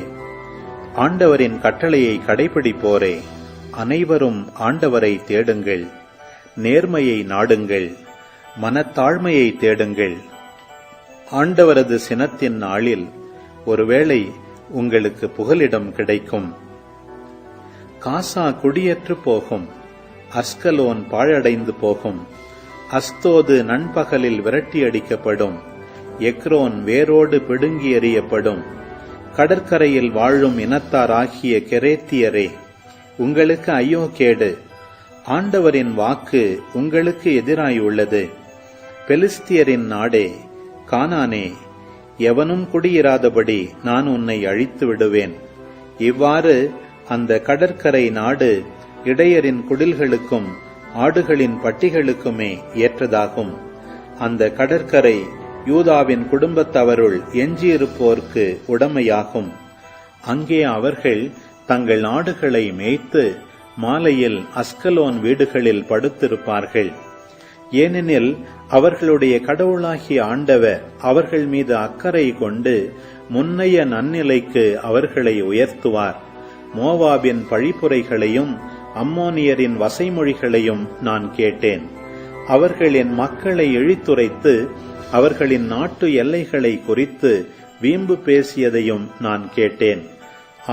ஆண்டவரின் கட்டளையை கடைபிடிப்போரே, அனைவரும் ஆண்டவரை தேடுங்கள். நேர்மையை நாடுங்கள், மனத்தாழ்மையை தேடுங்கள். ஆண்டவரது சினத்தின் நாளில் ஒருவேளை உங்களுக்கு புகலிடம் கிடைக்கும். காசா குடியற்று போகும், அஸ்கலோன் பாழடைந்து போகும். அஸ்தோது நண்பகலில் விரட்டியடிக்கப்படும், எக்ரோன் வேரோடு பிடுங்கி எறியப்படும். கடற்கரையில் வாழும் இனத்தாராகிய கெரேத்தியரே, உங்களுக்கு ஐயோ கேடு! ஆண்டவரின் வாக்கு உங்களுக்கு எதிராயுள்ளது. பெலிஸ்தியரின் நாடே, கானானே, எவனும் குடியிராதபடி நான் உன்னை அழித்து விடுவேன். இவ்வாறு அந்த கடற்கரை நாடு இடையரின் குடில்களுக்கும் ஆடுகளின் பட்டிகளுக்குமே ஏற்றதாகும். அந்த கடற்கரை யூதாவின் குடும்பத்தவருள் எஞ்சியிருப்போர்க்கு உடைமையாகும். அங்கே அவர்கள் தங்கள் ஆடுகளை மேய்த்து மாலையில் அஸ்கலோன் வீடுகளில் படுத்திருப்பார்கள். ஏனெனில் அவர்களுடைய கடவுளாகிய ஆண்டவர் அவர்கள் மீது அக்கறை கொண்டு முன்னைய நன்னிலைக்கு அவர்களை உயர்த்துவார். மோவாபின் பழிப்புரைகளையும் அம்மோனியரின் வசைமொழிகளையும் நான் கேட்டேன். அவர்கள் என் மக்களை இழித்துரைத்து அவர்களின் நாட்டு எல்லைகளை குறித்து வீம்பு பேசியதையும் நான் கேட்டேன்.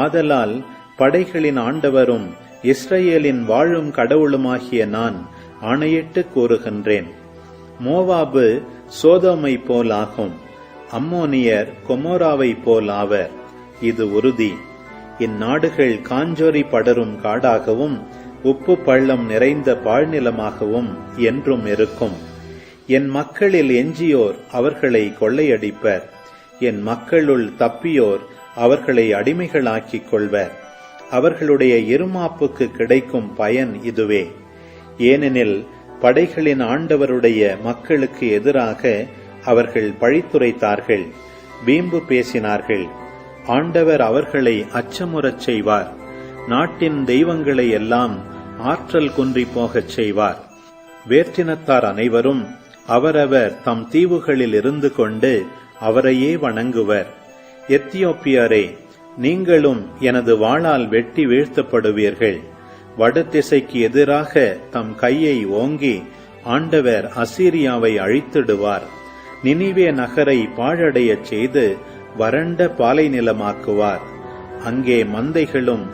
ஆதலால் படைகளின் ஆண்டவரும் இஸ்ரவேலின் வாழும் கடவுளுமாகிய நான் ஆணையிட்டு கூறுகின்றேன், மோவாபு சோதோமை போல் ஆகும், அம்மோனியர் கொமோராவை போல் ஆவர். இது உறுதி. இந்நாடுகள் காஞ்சொரி படரும் காடாகவும் உப்பு பள்ளம் நிறைந்த பாழ்நிலமாகவும் என்றும் இருக்கும். என் மக்களில் எஞ்சியோர் அவர்களை கொள்ளையடிப்பர். என் மக்களுள் தப்பியோர் அவர்களை அடிமைகளாக்கிக் கொள்வர். அவர்களுடைய இருமாப்புக்கு கிடைக்கும் பயன் இதுவே. ஏனெனில் படைகளின் ஆண்டவருடைய மக்களுக்கு எதிராக அவர்கள் பழித்துரைத்தார்கள், வீம்பு பேசினார்கள். ஆண்டவர் அவர்களை அச்சமுறச் செய்வார். நாட்டின் தெய்வங்களை எல்லாம் ஆற்றல் குன்றி போகச் செய்வார். வேற்றினத்தார் அனைவரும் அவரவர் தம் தீவுகளில் இருந்து கொண்டு அவரையே வணங்குவர். எத்தியோப்பியரே, நீங்களும் எனது வாளால் வெட்டி வீழ்த்தப்படுவீர்கள். வடதிசைக்கு எதிராக தம் கையை ஓங்கி ஆண்டவர் அசீரியாவை அழித்திடுவார். நினிவே நகரை பாழடையச் செய்து வறண்ட பாலை நிலமாக்குவார். அங்கே மந்தைகளும்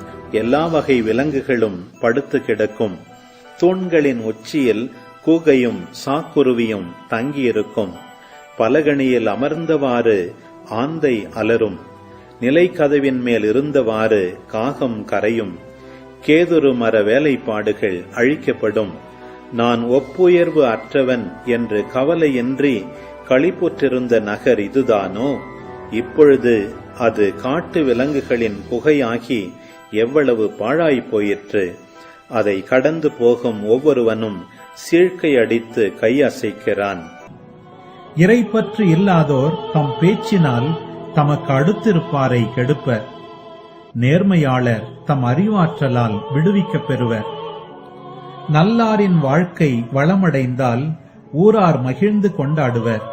எல்லா வகை விலங்குகளும் படுத்து கிடக்கும். தூண்களின் உச்சியில் கூகையும் சாக்குருவியும் தங்கியிருக்கும். பலகணியில் அமர்ந்தவாறு ஆந்தை அலரும். நிலைக்கதவின் மேல் இருந்தவாறு காகம் கரையும். கேதுரு மர வேலைப்பாடுகள் அழிக்கப்படும். நான் ஒப்புயர்வு அற்றவன் என்று கவலையின்றி களிப்புற்றிருந்த நகர் இதுதானோ? இப்பொழுது அது காட்டு விலங்குகளின் குகையாகி எவ்வளவு பாழாய் போயிற்று. அதை கடந்து போகும் ஒவ்வொருவனும் சீழ்க்கை அடித்து கையசைக்கிறான். இறைப்பற்று இல்லாதோர் தம் பேச்சினால் தமக்கு அடுத்திருப்பாரை கெடுப்பர். நேர்மையாளர் தம் அறிவாற்றலால் விடுவிக்கப் பெறுவர். நல்லாரின் வாழ்க்கை வளமடைந்தால் ஊரார் மகிழ்ந்து கொண்டாடுவர்.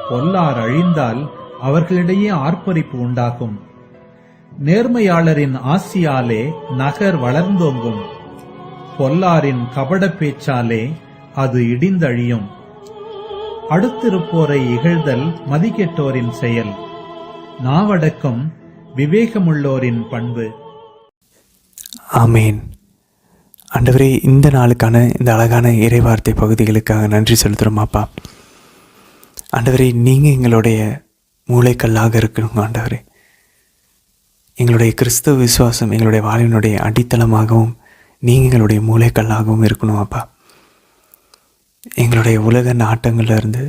பொல்லார் அழிந்தால் அவர்களிடையே ஆர்ப்பரிப்பு உண்டாகும். நேர்மையாளரின் ஆசியாலே நகர் வளர்ந்தோங்கும். பொல்லாரின் கபட பேச்சாலே அது இடிந்தழியும். அடுத்திருப்போரை இகழ்தல் மதிக்கெட்டோரின் செயல். நாவடக்கம் விவேகமுள்ளோரின் பண்பு. ஆமேன். ஆண்டவரே, இந்த நாளுக்கான இந்த அழகான இறைவார்த்தை பகுதிகளுக்காக நன்றி செலுத்துகிறோம் அப்பா. ஆண்டவரே, நீங்கள் எங்களுடைய மூளைக்கல்லாக இருக்கணுங்க. ஆண்டவரே, எங்களுடைய கிறிஸ்தவ விசுவாசம் எங்களுடைய வாழ்வினுடைய அடித்தளமாகவும் நீங்கள் எங்களுடைய மூளைக்கல்லாகவும் இருக்கணும் அப்பா. எங்களுடைய உலக நாட்டங்கள்லேருந்து,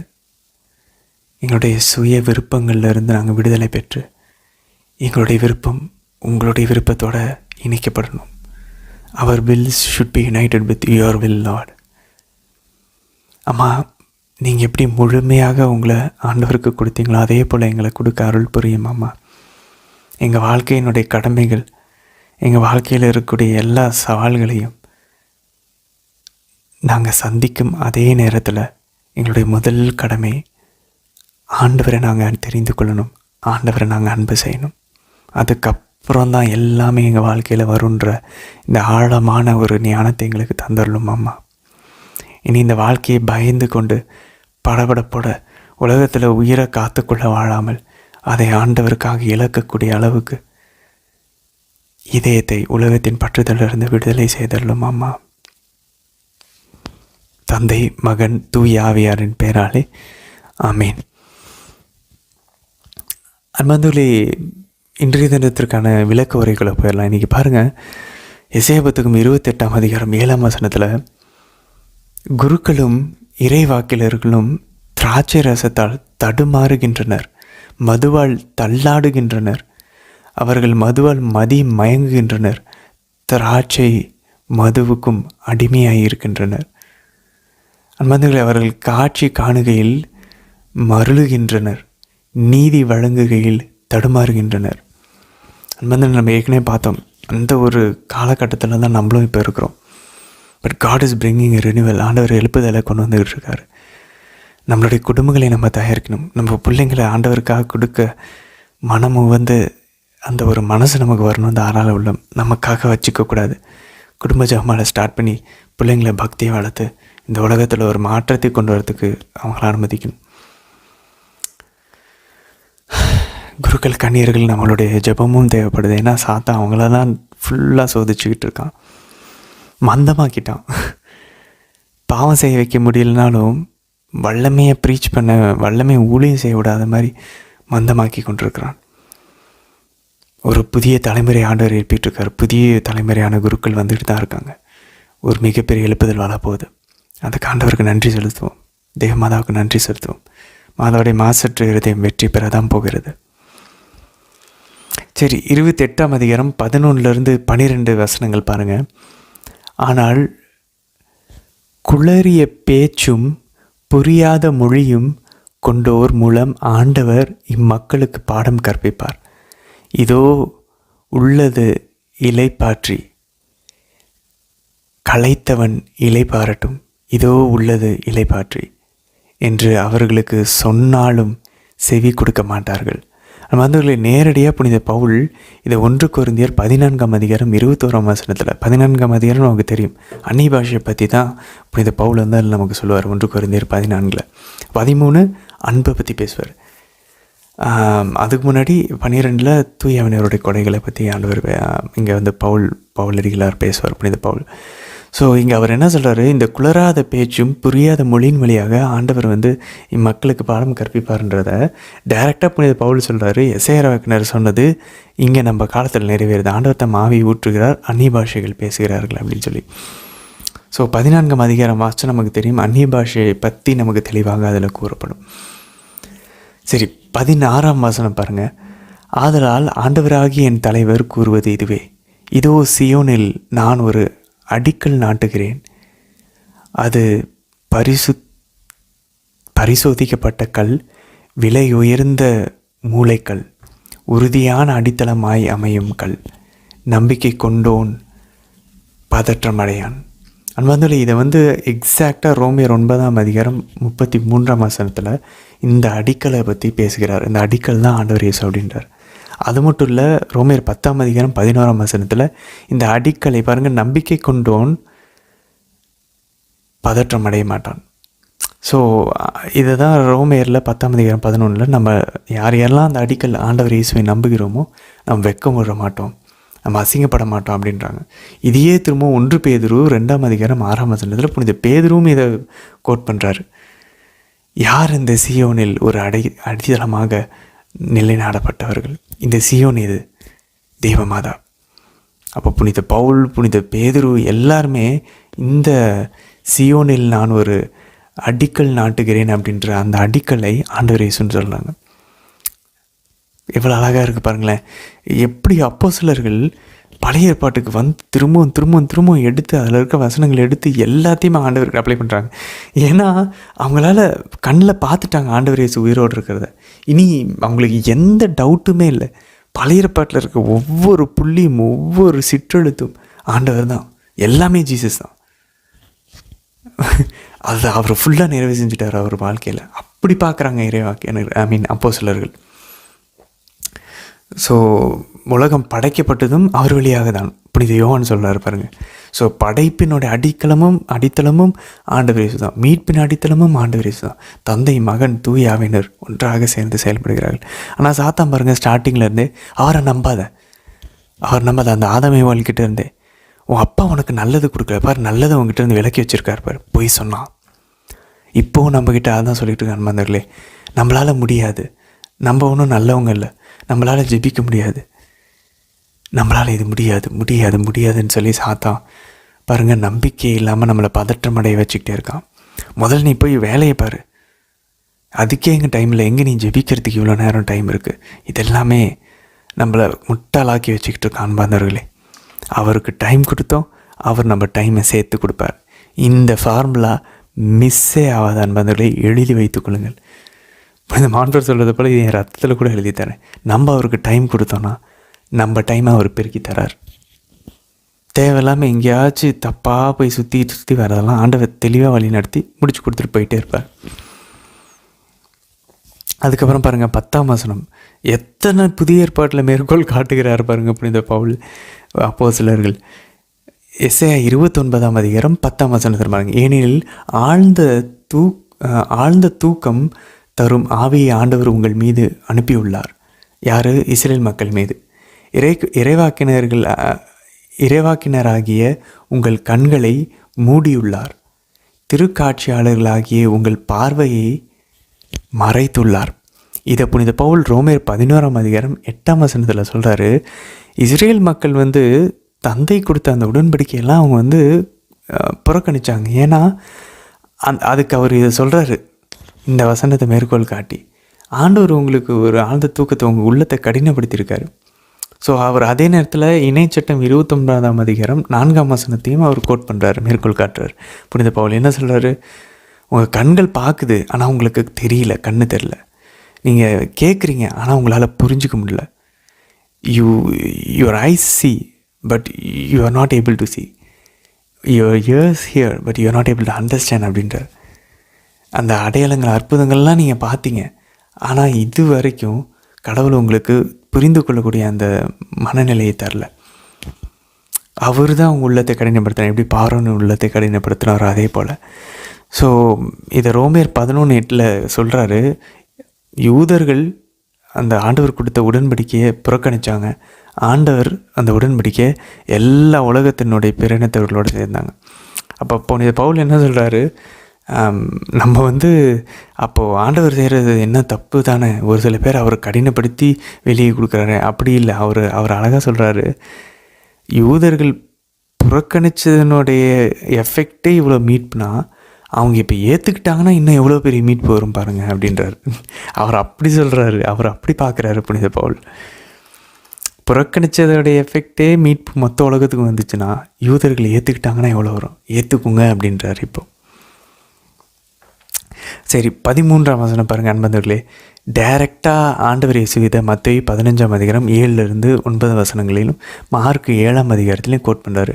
எங்களுடைய சுய விருப்பங்கள்லேருந்து நாங்கள் விடுதலை பெற்று எங்களுடைய விருப்பம் உங்களுடைய விருப்பத்தோடு இணைக்கப்படணும். அவர் wills should be united with your will, Lord. அம்மா, நீங்கள் எப்படி முழுமையாக உங்களை ஆண்டவருக்கு கொடுத்தீங்களோ அதே போல் எங்களை கொடுக்க அருள் புரியும் அம்மா. எங்கள் வாழ்க்கையினுடைய கடமைகள், எங்கள் வாழ்க்கையில் இருக்கக்கூடிய எல்லா சவால்களையும் நாங்கள் சந்திக்கும் அதே நேரத்தில் எங்களுடைய முதல் கடமை ஆண்டவரை நாங்கள் தெரிந்து கொள்ளணும், ஆண்டவரை நாங்கள் அன்பு செய்யணும். அதுக்கப்புறம் தான் எல்லாமே எங்கள் வாழ்க்கையில் வருன்ற இந்த ஆழமான ஒரு ஞானத்தை எங்களுக்கு தந்துடணும் அம்மா. இனி இந்த வாழ்க்கையை பயந்து கொண்டு படபடப்போட உலகத்தில் உயிரை காத்துக்கொள்ள வாழாமல் அதை ஆண்டவருக்காக இழக்கக்கூடிய அளவுக்கு இதயத்தை உலகத்தின் பற்றுதலிருந்து விடுதலை செய்தள்ளும் அம்மா. தந்தை, மகன், தூய ஆவியாரின் பெயராலே ஆமேன். அன்பார்ந்தவர்களே, இன்றைய தினத்திற்கான விளக்க உரைகளை போயிடலாம். இன்றைக்கி பாருங்கள், எசேயா புத்தகம் 28ஆம் அதிகாரம் 7ஆம் வசனத்தில் குருக்களும் இறைவாக்கிலர்களும் திராட்சை ரசத்தால் தடுமாறுகின்றனர், மதுவால் தள்ளாடுகின்றனர், அவர்கள் மதுவால் மயங்குகின்றனர், திராட்சை மதுவுக்கும் அடிமையாயிருக்கின்றனர். அன்பார்ந்தவர்களே, அவர்கள் காட்சி காணுகையில் மருளுகின்றனர், நீதி வழங்குகையில் தடுமாறுகின்றனர். அன்பார்ந்தவர்களே, நம்ம ஏற்கனவே பார்த்தோம், அந்த ஒரு காலகட்டத்தில் தான் நம்மளும் இப்போ இருக்கிறோம். But God is bringing renewal. ஆண்டவர் எழுப்புதலை கொண்டு வந்துக்கிட்டு இருக்காரு. நம்மளுடைய குடும்பங்களை நம்ம தயாரிக்கணும். நம்ம பிள்ளைங்களை ஆண்டவருக்காக கொடுக்க மனமும் அந்த ஒரு மனசு நமக்கு வரணும். அந்த ஆறால உள்ளம் நமக்காக வச்சுக்கக்கூடாது. குடும்ப ஜபமாலை ஸ்டார்ட் பண்ணி பிள்ளைங்களை பக்தியை வளர்த்து இந்த உலகத்தில் ஒரு மாற்றத்தை கொண்டு வரதுக்கு அவங்கள அனுமதிக்கணும். குருக்கள், கன்னியர்கள், நம்மளுடைய ஜபமும் தேவைப்படுது. ஏன்னா சாத்தா அவங்கள தான் ஃபுல்லாக சோதிச்சுக்கிட்டு இருக்கான், மந்தமாக்கிட்டான். பாவம் செய்ய வைக்க முடியலனாலும் வல்லமையை ப்ரீச் பண்ண, வல்லமையை ஊழியம் செய்ய விடாத மாதிரி மந்தமாக்கி கொண்டிருக்கிறான். ஒரு புதிய தலைமுறை ஆண்டவர் எழுப்பிட்டுருக்கார். புதிய தலைமுறையான குருக்கள் வந்துட்டு தான் இருக்காங்க. ஒரு மிகப்பெரிய எழுப்புதல் வரப்போகுது. அதுக்கு ஆண்டவருக்கு நன்றி செலுத்துவோம். தேவமாதாவுக்கு நன்றி செலுத்துவோம். மாதாவுடைய மாசற்ற இருதயம் வெற்றி பெறதான் போகிறது. சரி, 28ஆம் அதிகாரம் 11-12 வசனங்கள் பாருங்கள். ஆனால் குளறிய பேச்சும் புரியாத மொழியும் கொண்டோர் மூலம் ஆண்டவர் இம்மக்களுக்கு பாடம் கற்பிப்பார். இதோ உள்ளது இலைப்பாற்றி, களைத்தவன் இலைப்பாரட்டும், இதோ உள்ளது இலைப்பாற்றி என்று அவர்களுக்கு சொன்னாலும் செவி கொடுக்க மாட்டார்கள். நம்ம வந்து நேரடியாக புனித பவுல் இதை 1 கொரிந்தியர் 14ஆம் அதிகாரம் 21ஆம் வசனத்தில், 14ஆம் அதிகாரம் நமக்கு தெரியும், அந்நிய பாஷையை பற்றி தான் புனித பவுல் வந்து அதில் நமக்கு சொல்லுவார். 1 கொரிந்தியர் 14 13 அன்பை பற்றி பேசுவார். அதுக்கு முன்னாடி 12 தூயவனருடைய கொடைகளை பற்றி ஆண்டவர் இங்கே வந்து பவுல் அடிகளார் பேசுவார், புனித பவுல். ஸோ இங்கே அவர் என்ன சொல்கிறாரு, இந்த குளராத பேச்சும் புரியாத மொழியின் வழியாக ஆண்டவர் வந்து இம்மக்களுக்கு பாடம் கற்பிப்பார்ன்றதை டைரெக்டாக புனித பவுல் சொல்கிறாரு. எசேக்கியேல் சொன்னது இங்கே நம்ம காலத்தில் நிறைவேறுது. ஆண்டவர் தம் ஆவியை ஊற்றுகிறார், அந்நிய பாஷைகள் பேசுகிறார்கள் அப்படின்னு சொல்லி. ஸோ 14ஆம் அதிகாரம் வாசித்து நமக்கு தெரியும், அந்நிய பாஷையை பற்றி நமக்கு தெளிவாக அதில் கூறப்படும். சரி, 16ஆம் வசனம் பாருங்கள். ஆதலால் ஆண்டவராகிய என் தலைவர் கூறுவது இதுவே, இதோ சியோனில் நான் ஒரு அடிக்கல் நாட்டுகிறேன், அது பரிசோதிக்கப்பட்ட கல், விலை உயர்ந்த மூளைக்கல், உறுதியான அடித்தளமாய் அமையும் கல், நம்பிக்கை கொண்டோன் பதற்றமடையான். அன்பு, இதை வந்து எக்ஸாக்டாக ரோமியர் 9ஆம் அதிகாரம் 33ஆம் வசனத்தில் இந்த அடிக்கலை பற்றி பேசுகிறார். இந்த அடிக்கல் தான் ஆண்டவர் இயேசு அப்படின்றார். அது மட்டும் இல்லை, ரோமியர் 10ஆம் அதிகாரம் 11ஆம் வசனத்தில் இந்த அடிக்கலை பாருங்கள், நம்பிக்கை கொண்டோன் பதற்றம் அடைய மாட்டான். ஸோ இதை தான் ரோமியரில் 10ஆம் அதிகாரம் 11 நம்ம யாரெல்லாம் அந்த அடிக்கல் ஆண்டவர் இயேசுவை நம்புகிறோமோ நம்ம வெட்கம் விட மாட்டோம், நம்ம அசிங்கப்பட மாட்டோம் அப்படின்றாங்க. இதையே திரும்ப 1 பேதுரு 2ஆம் அதிகாரம் 6ஆம் வசனத்தில் புனித பேதுருவும் இதை கோட் பண்ணுறாரு. யார் இந்த சியோனில் ஒரு அடித்தளமாக நிலைநாடப்பட்டவர்கள்? இந்த சியோன் இது தெய்வமாதா. அப்போ புனித பவுல், புனித பேதுரு எல்லாருமே இந்த சியோனில் நான் ஒரு அடிக்கல் நாட்டுகிறேன் அப்படின்ற அந்த அடிக்கலை ஆண்டவர் இயேசுன்னு சொல்கிறாங்க. எவ்வளோ அழகாக இருக்குது பாருங்களேன். எப்படி அப்போஸ்தலர்கள் பழைய ஏற்பாட்டுக்கு வந்து திரும்பவும் எடுத்து அதில் இருக்க வசனங்களை எடுத்து எல்லாத்தையுமே ஆண்டவருக்கு அப்ளை பண்ணுறாங்க. ஏன்னா அவங்களால கண்ணில் பார்த்துட்டாங்க ஆண்டவர் இயேசு உயிரோடு இருக்கிறத. இனி அவங்களுக்கு எந்த டவுட்டுமே இல்லை. பழைய ஏற்பாட்டில் இருக்க ஒவ்வொரு புள்ளியும் ஒவ்வொரு சிற்றெழுத்தும் ஆண்டவர் தான், எல்லாமே ஜீசஸ் தான். அது அவர் ஃபுல்லாக நிறைவு செஞ்சுட்டார் அவர் வாழ்க்கையில். அப்படி பார்க்குறாங்க அப்போஸ்தலர்கள். ஸோ உலகம் படைக்கப்பட்டதும் அவர் வழியாக தான் புனித யோவான் சொல்கிறார் பாருங்கள். ஸோ படைப்பினுடைய அடித்தளமும் ஆண்டவர் இயேசு தான், மீட்பின் அடித்தளமும் ஆண்டவர் இயேசு தான். தந்தை, மகன், தூய ஆவியினர் ஒன்றாக சேர்ந்து செயல்படுகிறார்கள். ஆனால் சாத்தான் பாருங்கள், ஸ்டார்டிங்லேருந்தே அவரை நம்பாத அந்த ஆதாமை வாழ்க்கிட்ட இருந்தே, உன் அப்பா உனக்கு நல்லது கொடுக்கல பாரு, நல்லதை உங்ககிட்ட இருந்து விலக்கி வச்சுருக்கார் பாரு, பொய் சொன்னான். இப்போவும் நம்மக்கிட்ட அதான் சொல்லிட்டு இருக்காங்க நண்பர்களே, நம்மளால் முடியாது, நம்ம ஒன்றும் நல்லவங்க இல்லை, நம்மளால் ஜெபிக்க முடியாது, நம்மளால் இது முடியாதுன்னு சொல்லி சாத்தான் பாருங்கள் நம்பிக்கை இல்லாமல் நம்மளை பதற்றம் அடைய வச்சுக்கிட்டே இருக்கான். முதல்ல நீ போய் வேலையை பாரு, அதுக்கே எங்கள் டைமில் எங்கே நீ ஜெபிக்கிறதுக்கு இவ்வளோ நேரம் டைம் இருக்குது. இதெல்லாமே நம்மளை முட்டாளாக்கி வச்சுக்கிட்டு இருக்கான் அன்பார்ந்தவர்களே. அவருக்கு டைம் கொடுத்தோம், அவர் நம்ம டைமை சேர்த்து கொடுப்பார். இந்த ஃபார்முலா மிஸ்ஸே ஆகாத அன்பார்ந்தவர்களே, எழுதி வைத்துக் கொள்ளுங்கள். இந்த மாண்பர் சொல்கிறது போல் இது என் ரத்தத்தில் கூட எழுதி தரேன். நம்ம அவருக்கு டைம் கொடுத்தோன்னா நம்ம டைமை அவர் பெருக்கி தரார். தேவையில்லாமல் எங்கேயாச்சும் தப்பாக போய் சுற்றி வரதெல்லாம் ஆண்டவர் தெளிவாக வழி நடத்தி முடிச்சு கொடுத்துட்டு போயிட்டே இருப்பார். அதுக்கப்புறம் பாருங்கள் 10ஆம் வசனம், எத்தனை புதிய ஏற்பாட்டில் மேற்கோள் காட்டுகிறார் பாருங்கள் புனித பவுல் அப்போஸ்தலர்கள். எசேயா 29ஆம் அதிகாரம் 10ஆம் வசனத்தில் பாருங்கள், ஏனெனில் ஆழ்ந்த தூக்கம் தரும் ஆவியை ஆண்டவர் உங்கள் மீது அனுப்பியுள்ளார். யார்? இஸ்ரேல் மக்கள் மீது. இறைவாக்கினராகிய உங்கள் கண்களை மூடியுள்ளார். திருக்காட்சியாளர்களாகிய உங்கள் பார்வையை மறைத்துள்ளார். இதை புனித பவுல் ரோமேர் 11ஆம் அதிகாரம் 8ஆம் வசனத்தில் சொல்கிறாரு. இஸ்ரேல் மக்கள் வந்து தந்தை கொடுத்த அந்த உடன்படிக்கையெல்லாம் அவங்க வந்து புறக்கணித்தாங்க. ஏன்னா அதுக்கு அவர் இதை சொல்கிறாரு, இந்த வசனத்தை மேற்கோள் காட்டி, ஆண்டவர் உங்களுக்கு ஒரு ஆழ்ந்த தூக்கத்தை உங்கள் உள்ளத்தை கடினப்படுத்தியிருக்காரு. ஸோ அவர் அதே நேரத்தில் இணைச்சட்டம் 29ஆம் அதிகாரம் 4ஆம் வசனத்தையும் அவர் கோட் பண்ணுறாரு, மேற்கோள் காட்டுறாரு. புனித பவுல் என்ன சொல்கிறாரு, உங்கள் கண்கள் பார்க்குது ஆனால் உங்களுக்கு தெரியல, கண்ணு தெரியல. நீங்கள் கேட்குறீங்க ஆனால் உங்களால் புரிஞ்சிக்க முடியல. Your eyes see but you are not able to see. Your ears here but you are not able to understand அப்படின்றார். அந்த அடையாளங்கள் அற்புதங்கள்லாம் நீங்கள் பார்த்தீங்க, ஆனால் இது வரைக்கும் கடவுள் உங்களுக்கு புரிந்து கொள்ளக்கூடிய அந்த மனநிலையை தரல. அவர் தான் உங்கள் உள்ளத்தை கடினப்படுத்தினார். எப்படி பார்வோன் உள்ளத்தை கடினப்படுத்தினாரோ அதே போல். ஸோ இதை ரோமேர் 11:8 சொல்கிறாரு, யூதர்கள் அந்த ஆண்டவர் கொடுத்த உடன்படிக்கையை புறக்கணித்தாங்க. ஆண்டவர் அந்த உடன்படிக்கை எல்லா உலகத்தினுடைய பிரினத்தவர்களோடு சேர்ந்தாங்க. அப்போ புனித பவுல் என்ன சொல்கிறாரு, நம்ம வந்து அப்போது ஆண்டவர் செய்கிறது என்ன தப்பு தானே. ஒரு சில பேர் அவரை கடினப்படுத்தி வெளியே கொடுக்குறாரு. அப்படி இல்லை, அவர் அழகாக சொல்கிறாரு, யூதர்கள் புறக்கணிச்சதனுடைய எஃபெக்டே இவ்வளோ மீட்னா அவங்க இப்போ ஏற்றுக்கிட்டாங்கன்னா இன்னும் எவ்வளோ பெரிய மீட்பு வரும் பாருங்கள் அப்படின்றார். அவர் அப்படி சொல்கிறாரு, அவர் அப்படி பார்க்குறாரு புனித பவுல். புறக்கணிச்சதோடைய எஃபெக்டே மீட்பு மொத்த உலகத்துக்கு வந்துச்சுன்னா யூதர்கள் ஏற்றுக்கிட்டாங்கன்னா எவ்வளோ வரும், ஏற்றுக்குங்க அப்படின்றார். இப்போ சரி, 13ஆம் வசனம் பாருங்கள் அன்பர்களே. டைரெக்டாக ஆண்டவர் இயேசுவித மத்தேயு 15ஆம் அதிகாரம் 7-9 வசனங்களிலும் மார்க் 7ஆம் அதிகாரத்திலையும் கோட் பண்ணுறாரு.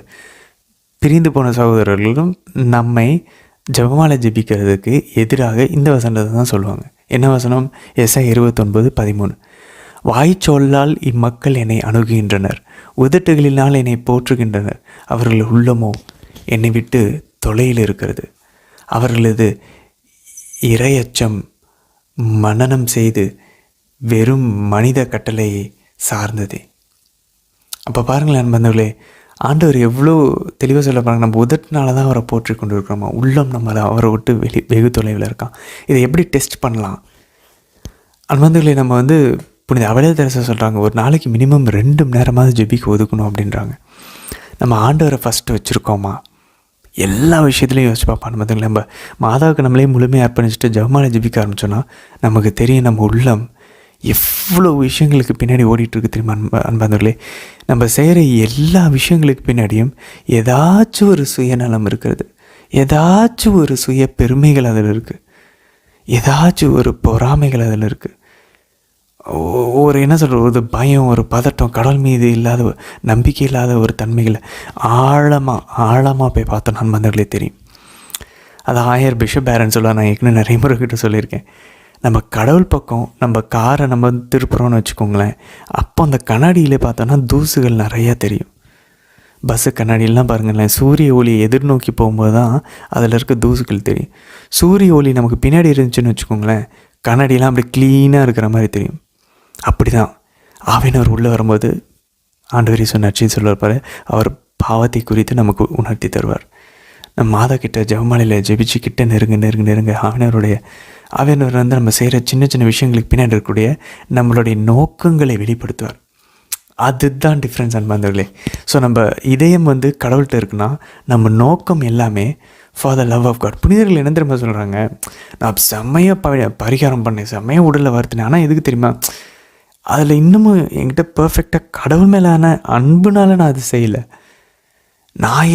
பிரிந்து போன சகோதரர்களும் நம்மை ஜெபமாலை ஜெபிக்கிறதுக்கு எதிராக இந்த வசனத்தை தான் சொல்லுவாங்க. என்ன வசனம்? எஸ்ஐயா 29:13. வாய்ச்சொல்லால் இம்மக்கள் என்னை அணுகுகின்றனர், உதட்டுகளினால் என்னை போற்றுகின்றனர், அவர்கள் உள்ளமோ என்னை விட்டு தொலையில் இருக்கிறது, அவர்களது இரையச்சம் மனனம் செய்து வெறும் மனித கட்டளையை சார்ந்ததே. அப்போ பாருங்களேன் அன்பர்களே, ஆண்டவர் எவ்வளோ தெளிவாக சொல்ல பாருங்க. நம்ம உதட்டினால தான் அவரை போற்றி கொண்டு இருக்கிறோமா, உள்ளம் நம்மளை அவரை விட்டு வெகு தொலைவில் இருக்கான். இதை எப்படி டெஸ்ட் பண்ணலாம் அன்பர்களே? நம்ம வந்து புனித அவளே தெரசா சொல்கிறாங்க, ஒரு நாளைக்கு மினிமம் 2 மணி நேரமாவது ஜெபிக்க ஒதுக்கணும் அப்படின்றாங்க. நம்ம ஆண்டவரை ஃபஸ்ட்டு வச்சுருக்கோமா? எல்லா விஷயத்துலையும் யோசிச்சு பார்ப்போம் அன்பர்களே. நம்ம மாதாவுக்கு நம்மளே முழுமையாக அர்ப்பணிச்சுட்டு ஜெபமாலை ஜெபிக்க ஆரம்பித்தோன்னா நமக்கு தெரியும் நம்ம உள்ளம் எவ்வளோ விஷயங்களுக்கு பின்னாடி ஓடிட்டுருக்கு தெரியுமா அன்பர்களே. நம்ம செய்கிற எல்லா விஷயங்களுக்கு பின்னாடியும் ஏதாச்சும் ஒரு சுயநலம் இருக்கிறது, ஏதாச்சும் ஒரு சுய பெருமைகள் அதில் இருக்குது, ஏதாச்சும் ஒரு பொறாமைகள் அதில் இருக்குது, ஒரு என்ன சொல்கிற ஒரு பயம், ஒரு பதட்டம், கடவுள் மீது இல்லாத நம்பிக்கை இல்லாத ஒரு தன்மைகளை ஆழமாக போய் பார்த்தோம் நண்பர்களே தெரியும். அது ஆயர் பிஷப் பேரன் சொல்லுவார். நான் ஏற்கனவே நிறைய முறை கிட்ட சொல்லியிருக்கேன். நம்ம கடவுள் பக்கம் நம்ம காரை நம்ம திருப்புறோன்னு வச்சுக்கோங்களேன், அப்போ அந்த கண்ணாடியிலே பார்த்தோன்னா தூசுகள் நிறையா தெரியும். பஸ்ஸு கண்ணாடியெல்லாம் பாருங்களேன், சூரிய ஒளி எதிர்நோக்கி போகும்போது தான் அதில் இருக்க தூசுகள் தெரியும். சூரிய ஒளி நமக்கு பின்னாடி இருந்துச்சுன்னு வச்சுக்கோங்களேன், கண்ணாடியெல்லாம் அப்படி க்ளீனாக இருக்கிற மாதிரி தெரியும். அப்படி தான் ஆவியானவர் உள்ளே வரும்போது ஆண்டவர் இயேசு நற்செய்தி சொல்லுவார், அவர் பாவத்தை குறித்து நமக்கு உணர்த்தி தருவார். நம்ம மாதா கிட்ட ஜெபமாலையில் ஜெபிச்சு கிட்ட நெருங்க ஆவியானவர் வந்து நம்ம செய்கிற சின்ன சின்ன விஷயங்களுக்கு பின்னாடி இருக்கக்கூடிய நம்மளுடைய நோக்கங்களை வெளிப்படுத்துவார். அதுதான் டிஃப்ரென்ஸ் அன்பர்களே. ஸோ நம்ம இதயம் வந்து கடவுள்கிட்ட இருக்குன்னா நம்ம நோக்கம் எல்லாமே for the love of God. புனிதர்கள் என்ன தெரியுமா சொல்கிறாங்க, நான் செம்மையாக பரிகாரம் பண்ணேன், செம்மையாக உடலில் வருத்தினேன், ஆனால் எதுக்கு தெரியுமா, அதில் இன்னமும் என்கிட்ட பர்ஃபெக்டாக கடவுள் மேலான அன்புனால நான் அது செய்யலை, நான்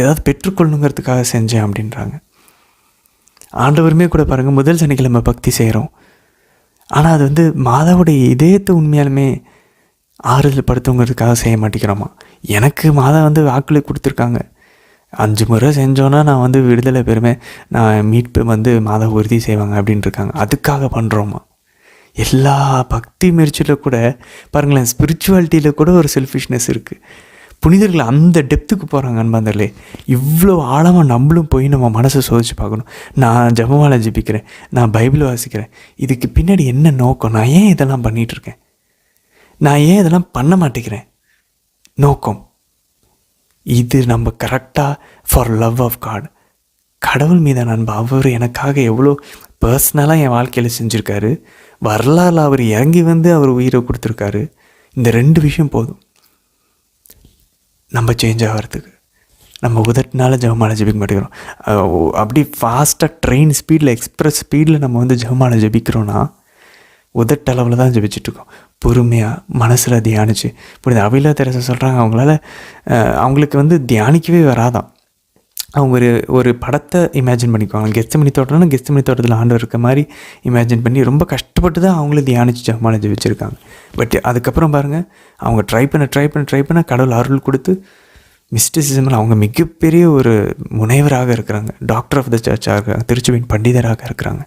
ஏதாவது பெற்றுக்கொள்ளணுங்கிறதுக்காக செஞ்சேன் அப்படின்றாங்க. ஆண்டவருமே கூட பாருங்கள், முதல் சனிக்கிழமை பக்தி செய்கிறோம், ஆனால் அது வந்து மாதாவுடைய இதயத்தை உண்மையாலுமே ஆறுதல் படுத்துங்கிறதுக்காக செய்ய மாட்டேங்கிறோமா. எனக்கு மாதா வந்து வாக்குலை கொடுத்துருக்காங்க, 5 முறை செஞ்சோன்னா நான் வந்து விடுதலை பெறுவேன், நான் மீட்பு வந்து மாதா உறுதி செய்வாங்க அப்படின்னு இருக்காங்க. அதுக்காக பண்ணுறோமா? எல்லா பக்தி முயற்சியில் கூட பாருங்களேன், ஸ்பிரிச்சுவாலிட்டியில் கூட ஒரு செல்ஃபிஷ்னஸ் இருக்குது. புனிதர்கள் அந்த டெப்த்துக்கு போகிறாங்க அன்பாந்தர்களே. இவ்வளோ ஆழமாக நம்மளும் போய் நம்ம மனசை சோதிச்சு பார்க்கணும். நான் ஜெபமாலை ஜெபிக்கிறேன், நான் பைபிள் வாசிக்கிறேன், இதுக்கு பின்னாடி என்ன நோக்கம், நான் ஏன் இதெல்லாம் பண்ணிகிட்ருக்கேன், நான் ஏன் இதெல்லாம் பண்ண மாட்டேங்கிறேன், நோக்கம் இது நம்ம கரெக்டாக ஃபார் லவ் ஆஃப் காட், கடவுள் மீதான அன்பு, அவர் எனக்காக எவ்வளோ பர்சனலாக என் வாழ்க்கையில் செஞ்சுருக்காரு, வரலாறு அவர் இறங்கி வந்து அவர் உயிரை கொடுத்துருக்காரு. இந்த 2 விஷயம் போதும் நம்ம சேஞ்ச் ஆகிறதுக்கு. நம்ம உதட்டினால ஜெபமாலை ஜெபிக்க மாட்டேங்கிறோம். அப்படி ஃபாஸ்ட்டாக ட்ரெயின் ஸ்பீடில், எக்ஸ்ப்ரெஸ் ஸ்பீடில் நம்ம வந்து ஜெபமாலை ஜெபிக்கிறோன்னா உதட்டளவில் தான் ஜெபிச்சிட்ருக்கோம். பொறுமையாக மனசில் தியானிச்சு. இப்போ இந்த அவிலா தெரசா சொல்கிறாங்க, அவங்களுக்கு வந்து தியானிக்கவே வராதான். அவங்க ஒரு படத்தை இமேஜின் பண்ணிக்குவாங்க. கெத்செமனி தோட்டம்னா கெத்செமனி தோட்டத்தில் ஆண்டவர் இருக்க மாதிரி இமேஜின் பண்ணி ரொம்ப கஷ்டப்பட்டு தான் அவங்களும் தியானிச்சு ஜெபமாலை ஜெபிச்சிருக்காங்க. பட் அதுக்கப்புறம் பாருங்கள், அவங்க ட்ரை பண்ண கடவுள் அருள் கொடுத்து மிஸ்டிசிசமில் அவங்க மிகப்பெரிய ஒரு முனைவராக இருக்கிறாங்க. டாக்டர் ஆஃப் த சர்ச்சாக இருக்கிறாங்க, திருச்சுவின் பண்டிதராக இருக்கிறாங்க.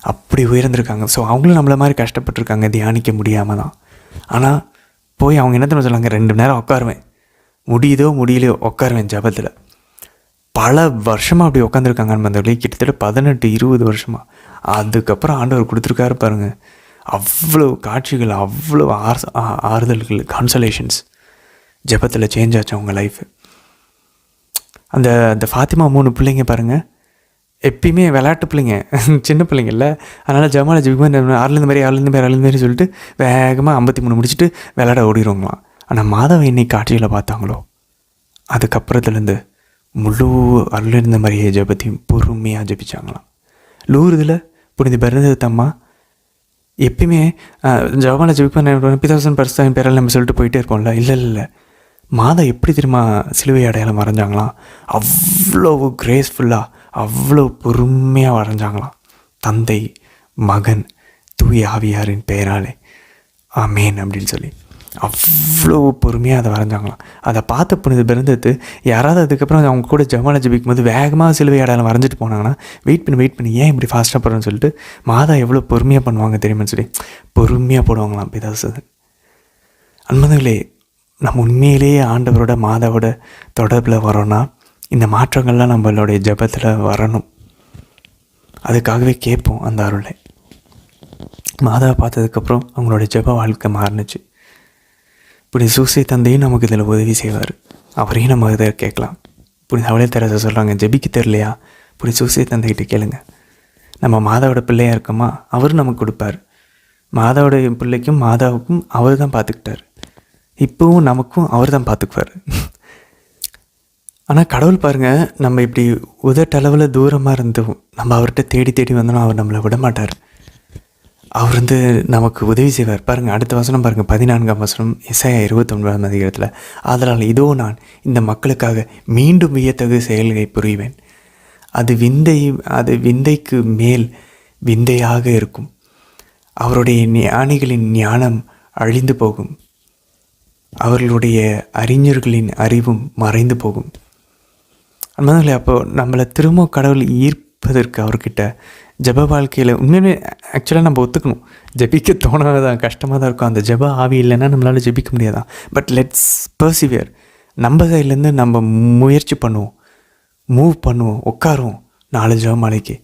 அப்படி உயர்ந்திருக்காங்க. ஸோ அவங்களும் நம்மளை மாதிரி கஷ்டப்பட்டுருக்காங்க தியானிக்க முடியாமல் தான். ஆனால் போய் அவங்க என்ன தெரியுமா சொல்லாங்க, 2 மணி நேரம் உட்காருவேன், முடியுதோ முடியலையோ உட்காருவேன் ஜபத்தில். பல வருஷமாக அப்படி உட்காந்துருக்காங்க நண்பர்களே, கிட்டத்தட்ட 18-20 வருஷமாக. அதுக்கப்புறம் ஆண்டவர் கொடுத்துருக்காரு பாருங்கள், அவ்வளோ காட்சிகள், அவ்வளோ ஆறுதல்கள், கான்சலேஷன்ஸ். ஜபத்தில் சேஞ்ச் ஆச்சு அவங்க லைஃபு. அந்த ஃபாத்திமா 3 பிள்ளைங்க பாருங்கள், எப்பயுமே விளையாட்டு பிள்ளைங்க, சின்ன பிள்ளைங்கள்ல. அதனால் ஜெபமாலை ஜெபிக்கும்போது 6 மாரி சொல்லிட்டு வேகமாக 53 முடிச்சுட்டு விளையாட ஓடிடுவாங்களாம். ஆனால் மாதவ இன்னைக்கு காட்சியில் பார்த்தாங்களோ, அதுக்கப்புறத்துலேருந்து முழு அருளிருந்த மாதிரியே ஜெபத்தையும் பொறுமையாக ஜெபிச்சாங்களாம். லூர்தில் புனித பெர்னதேத் அம்மா எப்பயுமே ஜெபமாலை ஜெபிப்பேன் பிதாசன் பரிசுத்தாவின் பேரால் நம்ம சொல்லிட்டு போயிட்டே இருக்கோம்ல. இல்லை, மாதா எப்படி தெரியுமா சிலுவை அடையாளம் வரைஞ்சாங்களாம்? அவ்வளோ கிரேஸ்ஃபுல்லாக, அவ்வளோ பொறுமையாக வரைஞ்சாங்களாம். தந்தை, மகன், தூய ஆவியாரின் பெயராலே ஆமேன் அப்படின்னு சொல்லி அவ்வளோ பொறுமையாக அதை வரைஞ்சாங்களாம். அதை பார்த்த புனித பெர்னதேத் யாராவது அதுக்கப்புறம் அவங்க கூட ஜெபமாலை ஜெபிக்கும் போது வேகமாக சிலுவை அடையாளம் வரைஞ்சிட்டு போனாங்கன்னா வெயிட் பண்ணி ஏன் இப்படி ஃபாஸ்ட்டாக போடுறேன்னு சொல்லிட்டு மாதா எவ்வளோ பொறுமையாக பண்ணுவாங்க தெரியுமான்னு சொல்லி பொறுமையாக போடுவாங்களாம் பிதாசுதன். அன்பர்களே, நம்ம உண்மையிலேயே ஆண்டவரோட மாதாவோட தொடர்பில் வரோன்னா இந்த மாற்றங்கள்லாம் நம்மளுடைய ஜெபத்தில் வரணும். அதுக்காகவே கேட்போம் அந்த அருளை. மாதாவை பார்த்ததுக்கப்புறம் அவங்களோட ஜெப வாழ்க்கை மாறினுச்சு. இப்படி சூசை தந்தையும் நமக்கு இதில் உதவி செய்வார். அவரையும் நம்ம இதை கேட்கலாம். இப்படி அவளே தெரசா சொல்கிறாங்க, ஜெபிக்க தெரியலையா இப்படி சூசை தந்தைகிட்ட கேளுங்க. நம்ம மாதாவோட பிள்ளையாக இருக்கோமா, அவரும் நமக்கு கொடுப்பார். மாதாவோடைய பிள்ளைக்கும் மாதாவுக்கும் அவர் தான் பார்த்துக்கிட்டார். இப்போவும் நமக்கும் அவர் தான் பார்த்துக்குவார். ஆனால் கடவுள் பாருங்கள், நம்ம இப்படி உதட்டளவில் தூரமாக இருந்தோம், நம்ம அவர்கிட்ட தேடி வந்தோம், அவர் நம்மளை விட மாட்டார். அவர் நமக்கு உதவி செய்வார். பாருங்கள், அடுத்த வசனம் பாருங்கள், 14ஆம் வசனம், எசாயா 29ஆம் அதிகாரத்தில், ஆதலால் இதோ நான் இந்த மக்களுக்காக மீண்டும் வியத்தகு செயல்களை புரிவேன். அது விந்தைக்கு மேல் விந்தையாக இருக்கும். அவருடைய ஞானிகளின் ஞானம் அழிந்து போகும், அவர்களுடைய அறிஞர்களின் அறிவும் மறைந்து போகும். அதனால அப்போது நம்மளை திரும்ப கடவுள் ஈர்ப்பதற்கு அவர்கிட்ட ஜப வாழ்க்கையில் உண்மையுமே ஆக்சுவலாக நம்ம ஒத்துக்கணும், ஜபிக்க தோணாதான், கஷ்டமாக தான் இருக்கும். அந்த ஜப ஆவி இல்லைன்னா நம்மளால் ஜபிக்க முடியாதான். But let's persevere. நம்ம சைட்லேருந்து நம்ம முயற்சி பண்ணுவோம், மூவ் பண்ணுவோம், உட்காருவோம் 4 ஜபமாலைக்கு.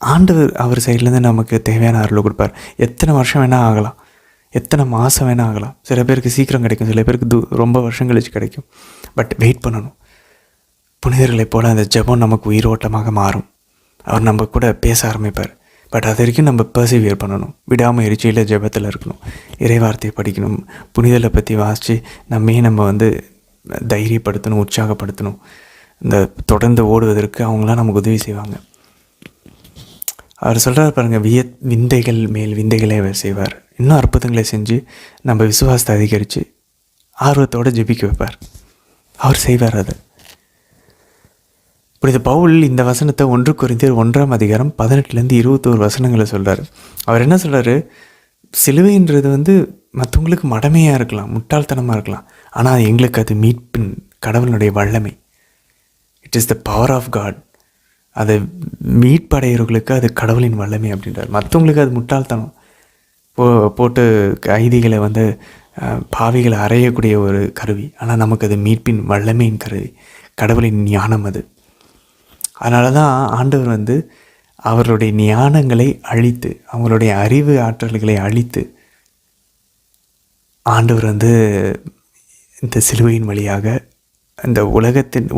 ஆண்டவர் அவர் சைட்லேருந்து நமக்கு தேவையான அருளை கொடுப்பார். எத்தனை வருஷம் வேணால் ஆகலாம், எத்தனை மாதம் வேணால் ஆகலாம். சில பேருக்கு சீக்கிரம் கிடைக்கும், சில பேருக்கு ரொம்ப வருஷம் கழிச்சு கிடைக்கும். பட் வெயிட் பண்ணணும். புனிதர்களைப் போல் அந்த ஜெபம் நமக்கு உயிரோட்டமாக மாறும். அவர் நம்ம கூட பேச ஆரம்பிப்பார். பட் அது வரைக்கும் நம்ம பர்சிவியர் பண்ணணும். விடாமல் எரிச்சியில் ஜெபத்தில் இருக்கணும், இறைவார்த்தையை படிக்கணும், புனிதலை பற்றி வாசித்து நம்ம தைரியப்படுத்தணும், உற்சாகப்படுத்தணும். இந்த தொடர்ந்து ஓடுவதற்கு அவங்களாம் நமக்கு உதவி செய்வாங்க. அவர் சொல்கிறார் பாருங்கள், விந்தைகள் மேல் விந்தைகளே அவர் செய்வார். இன்னும் அற்புதங்களை செஞ்சு நம்ம விசுவாசத்தை அதிகரித்து ஆர்வத்தோடு ஜெபிக்க வைப்பார். அவர் செய்வார் அதை. புனித பவுல் இந்த வசனத்தை 1 கொரிந்தியர் 1ஆம் அதிகாரம் 18-21 வசனங்களை சொல்கிறார். அவர் என்ன சொல்கிறாரு, சிலுவைன்றது மற்றவங்களுக்கு மடமையாக இருக்கலாம், முட்டாள்தனமாக இருக்கலாம், ஆனால் எங்களுக்கு அது மீட்பின் கடவுளுடைய வல்லமை. It is the power of God. அதை மீட்படைகிறவர்களுக்கு அது கடவுளின் வல்லமை அப்படின்றார். மற்றவங்களுக்கு அது முட்டாள்தனம், போட்டு கைதிகளை பாவிகளை அறையக்கூடிய ஒரு கருவி. ஆனால் நமக்கு அது மீட்பின் வல்லமையின் கருவி, கடவுளின் ஞானம் அது. அதனால தான் ஆண்டவர் அவர்களுடைய ஞானங்களை அழித்து, அவங்களுடைய அறிவு ஆற்றல்களை அழித்து, ஆண்டவர் இந்த சிலுவையின் வழியாக இந்த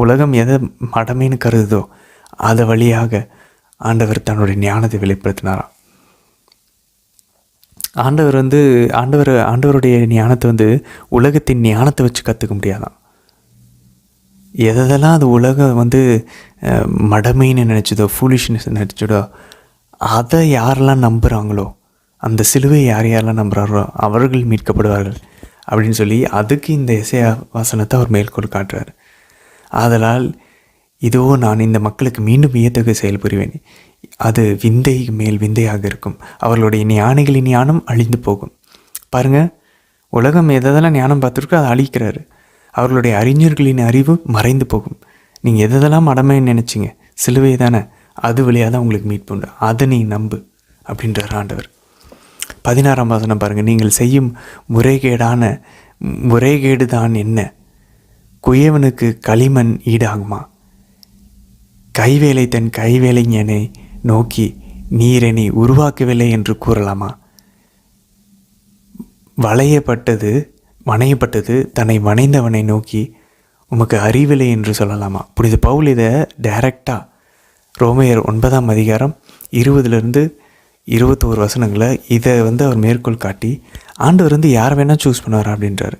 உலகம் எதை மடமைன்னு கருதுதோ அதை வழியாக ஆண்டவர் தன்னுடைய ஞானத்தை வெளிப்படுத்தினாராம். ஆண்டவருடைய ஞானத்தை உலகத்தின் ஞானத்தை வச்சு கற்றுக்க முடியாதான். எதெல்லாம் அது உலகம் மடமைன்னு நினச்சதோ, ஃபூலிஷ்னஸ் நினச்சதோ, அதை யாரெல்லாம் நம்புகிறாங்களோ, அந்த சிலுவை யாரெல்லாம் நம்புகிறாரோ அவர்கள் மீட்கப்படுவார்கள் அப்படின்னு சொல்லி அதுக்கு இந்த எசேயா வசனத்தை அவர் மேற்கோள் காட்டுறார். ஆதலால் இதோ நான் இந்த மக்களுக்கு மீண்டும் வியத்தகு செயல் புரிவேன், அது விந்தை மேல் விந்தையாக இருக்கும், அவர்களுடைய ஞானிகளின் ஞானம் அழிந்து போகும். பாருங்கள், உலகம் எதெல்லாம் ஞானம் பார்த்துருக்கோ அதை அழிக்கிறாரு. அவர்களுடைய அறிஞர்களின் அறிவு மறைந்து போகும். நீங்கள் எதெல்லாம் மடமைன்னு நினச்சிங்க, சிலுவை தானே, அது வழியாக தான் உங்களுக்கு மீட்பு உண்டு, அதை நீ நம்பு அப்படின்றார் ஆண்டவர். 16ஆம் வசனம் பாருங்கள். நீங்கள் செய்யும் முறைகேடு தான் என்ன? குயவனுக்கு களிமண் ஈடாகுமா? கைவேலை தன் கைவேலைஞனை நோக்கி நீரெனி உருவாக்கவில்லை என்று கூறலாமா? வணையப்பட்டது தன்னை வணைந்தவனை நோக்கி உமக்கு அறிவில்லை என்று சொல்லலாமா? புனித பவுல் இதை டைரக்டாக ரோமையர் 9ஆம் அதிகாரம் 20-21 வசனங்களை இதை அவர் மேற்கோள் காட்டி ஆண்டவர் யாரை வேணால் சூஸ் பண்ணுவார் அப்படின்றாரு.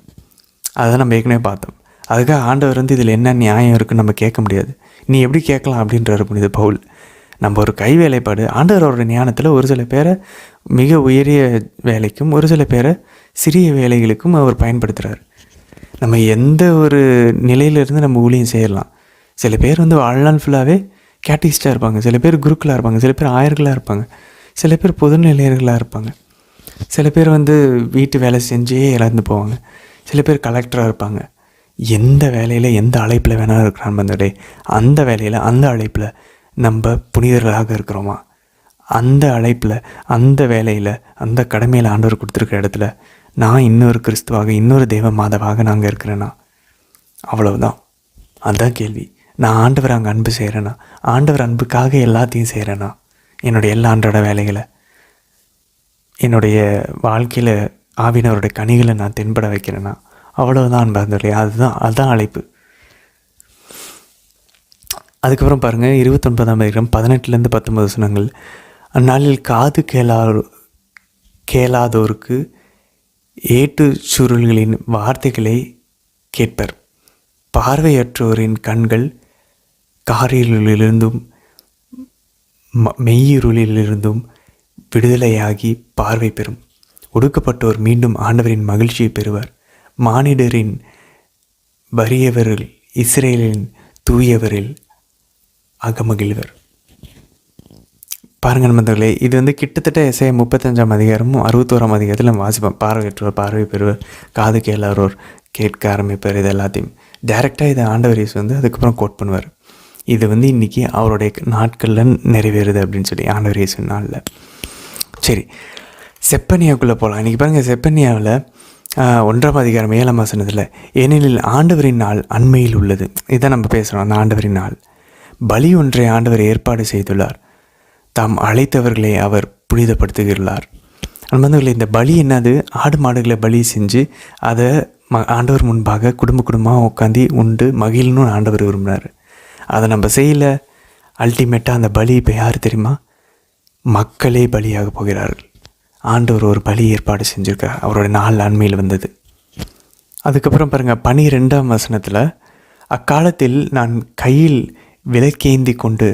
அதை நம்ம ஏற்கனவே பார்த்தோம். அதுக்காக ஆண்டவர் இதில் என்ன நியாயம் இருக்குன்னு நம்ம கேட்க முடியாது. நீ எப்படி கேட்கலாம் அப்படின்றாரு புனித பவுல். நம்ம ஒரு கை வேலைப்பாடு, ஆண்டவரோட ஞானத்தில் ஒரு சில பேரை மிக உயரிய வேலைக்கும் ஒரு சில பேரை சிறிய வேலைகளுக்கும் அவர் பயன்படுத்துகிறார். நம்ம எந்த ஒரு நிலையிலிருந்து நம்ம ஊழியம் செய்யலாம். சில பேர் வாழ்நாள் ஃபுல்லாகவே கேட்டிஸ்டாக இருப்பாங்க, சில பேர் குருக்களாக இருப்பாங்க, சில பேர் ஆயர்களாக இருப்பாங்க, சில பேர் பொதுநிலையர்களாக இருப்பாங்க, சில பேர் வீட்டு வேலை செஞ்சே இறந்து போவாங்க, சில பேர் கலெக்டராக இருப்பாங்க. எந்த வேலையில் எந்த அழைப்பில் வேணாலும் இருக்கிறான் அந்த வேலையில் அந்த அழைப்பில் நம்ம புனிதர்களாக இருக்கிறோமா? அந்த அழைப்பில் அந்த வேலையில் அந்த கடமையில் ஆண்டவர் கொடுத்துருக்கிற இடத்துல நான் இன்னொரு கிறிஸ்துவாக இன்னொரு தெய்வ மாதவாக நாங்கள் இருக்கிறேன்னா? அவ்வளவுதான். அதுதான் கேள்வி. நான் ஆண்டவர் அங்கே அன்பு செய்கிறேன்னா, ஆண்டவர் அன்புக்காக எல்லாத்தையும் செய்கிறேன்னா, என்னுடைய எல்லா அன்றாட வேலைகளை, என்னுடைய வாழ்க்கையில் ஆவினவருடைய கனிகளை நான் தென்பட வைக்கிறேன்னா, அவ்வளவுதான் அன்பார்ந்தவர்களே. அதுதான் அழைப்பு. அதுக்கப்புறம் பாருங்கள், 29ஆம் அதிகாரம் 18-19 வசனங்கள். அந்நாளில் காது கேளாதோருக்கு ஏட்டு சுருள்களின் வார்த்தைகளை கேட்பர். பார்வையற்றோரின் கண்கள் காரிருளிலிருந்தும் மெய்யிருளிலிருந்தும் விடுதலையாகி பார்வை பெறும். ஒடுக்கப்பட்டோர் மீண்டும் ஆண்டவரின் மகிழ்ச்சியை பெறுவர். மானிடரின் வறியவரில் இஸ்ரேலின் தூயவரில் அகமகிழ்வர். பாருங்கள் நண்பர்களே, இது கிட்டத்தட்ட எசேயா 35ஆம் அதிகாரமும் 61ஆம் அதிகாரத்தில் நம்ம வாசிப்போம். பார்வையற்றோர் பார்வை பெறுவர், காது கேளாதோர் கேட்க ஆரம்பிப்பார். இது எல்லாத்தையும் டைரெக்டாக இதை ஆண்டவர் இயேசு அதுக்கப்புறம் கோட் பண்ணுவார். இது இன்றைக்கி அவருடைய நாட்களில் நிறைவேறுது அப்படின்னு சொல்லி, ஆண்டவர் இயேசு நாளில். சரி, செப்பனியாவுக்குள்ளே போகலாம். இன்றைக்கி பாருங்கள், செப்பனியாவில் 1ஆம் அதிகாரம் 7ஆம் வசனத்தில், ஏனெனில் ஆண்டவரின் நாள் அண்மையில் உள்ளது. இதான் நம்ம பேசுகிறோம். அந்த ஆண்டவரின் நாள், பலி ஒன்றை ஆண்டவர் ஏற்பாடு செய்துள்ளார், தாம் அழைத்தவர்களை அவர் புனிதப்படுத்துகிறார். நண்பர்களே, இந்த பலி என்னது? ஆடு மாடுகளை பலி செஞ்சு அதை ஆண்டவர் முன்பாக குடும்பமாக உட்காந்து உண்டு மகிழணும்னு ஆண்டவர் விரும்பினார். அதை நம்ம செய்யலை. அல்டிமேட்டாக அந்த பலி இப்போ யார் தெரியுமா? மக்களே பலியாக போகிறார்கள். ஆண்டவர் ஒரு பலி ஏற்பாடு செஞ்சுருக்கார். அவரோட நாள் அண்மையில் வந்தது. அதுக்கப்புறம் பாருங்கள், 12ஆம் வசனத்தில், அக்காலத்தில் நான் கையில் விளக்கேந்தி கொண்டு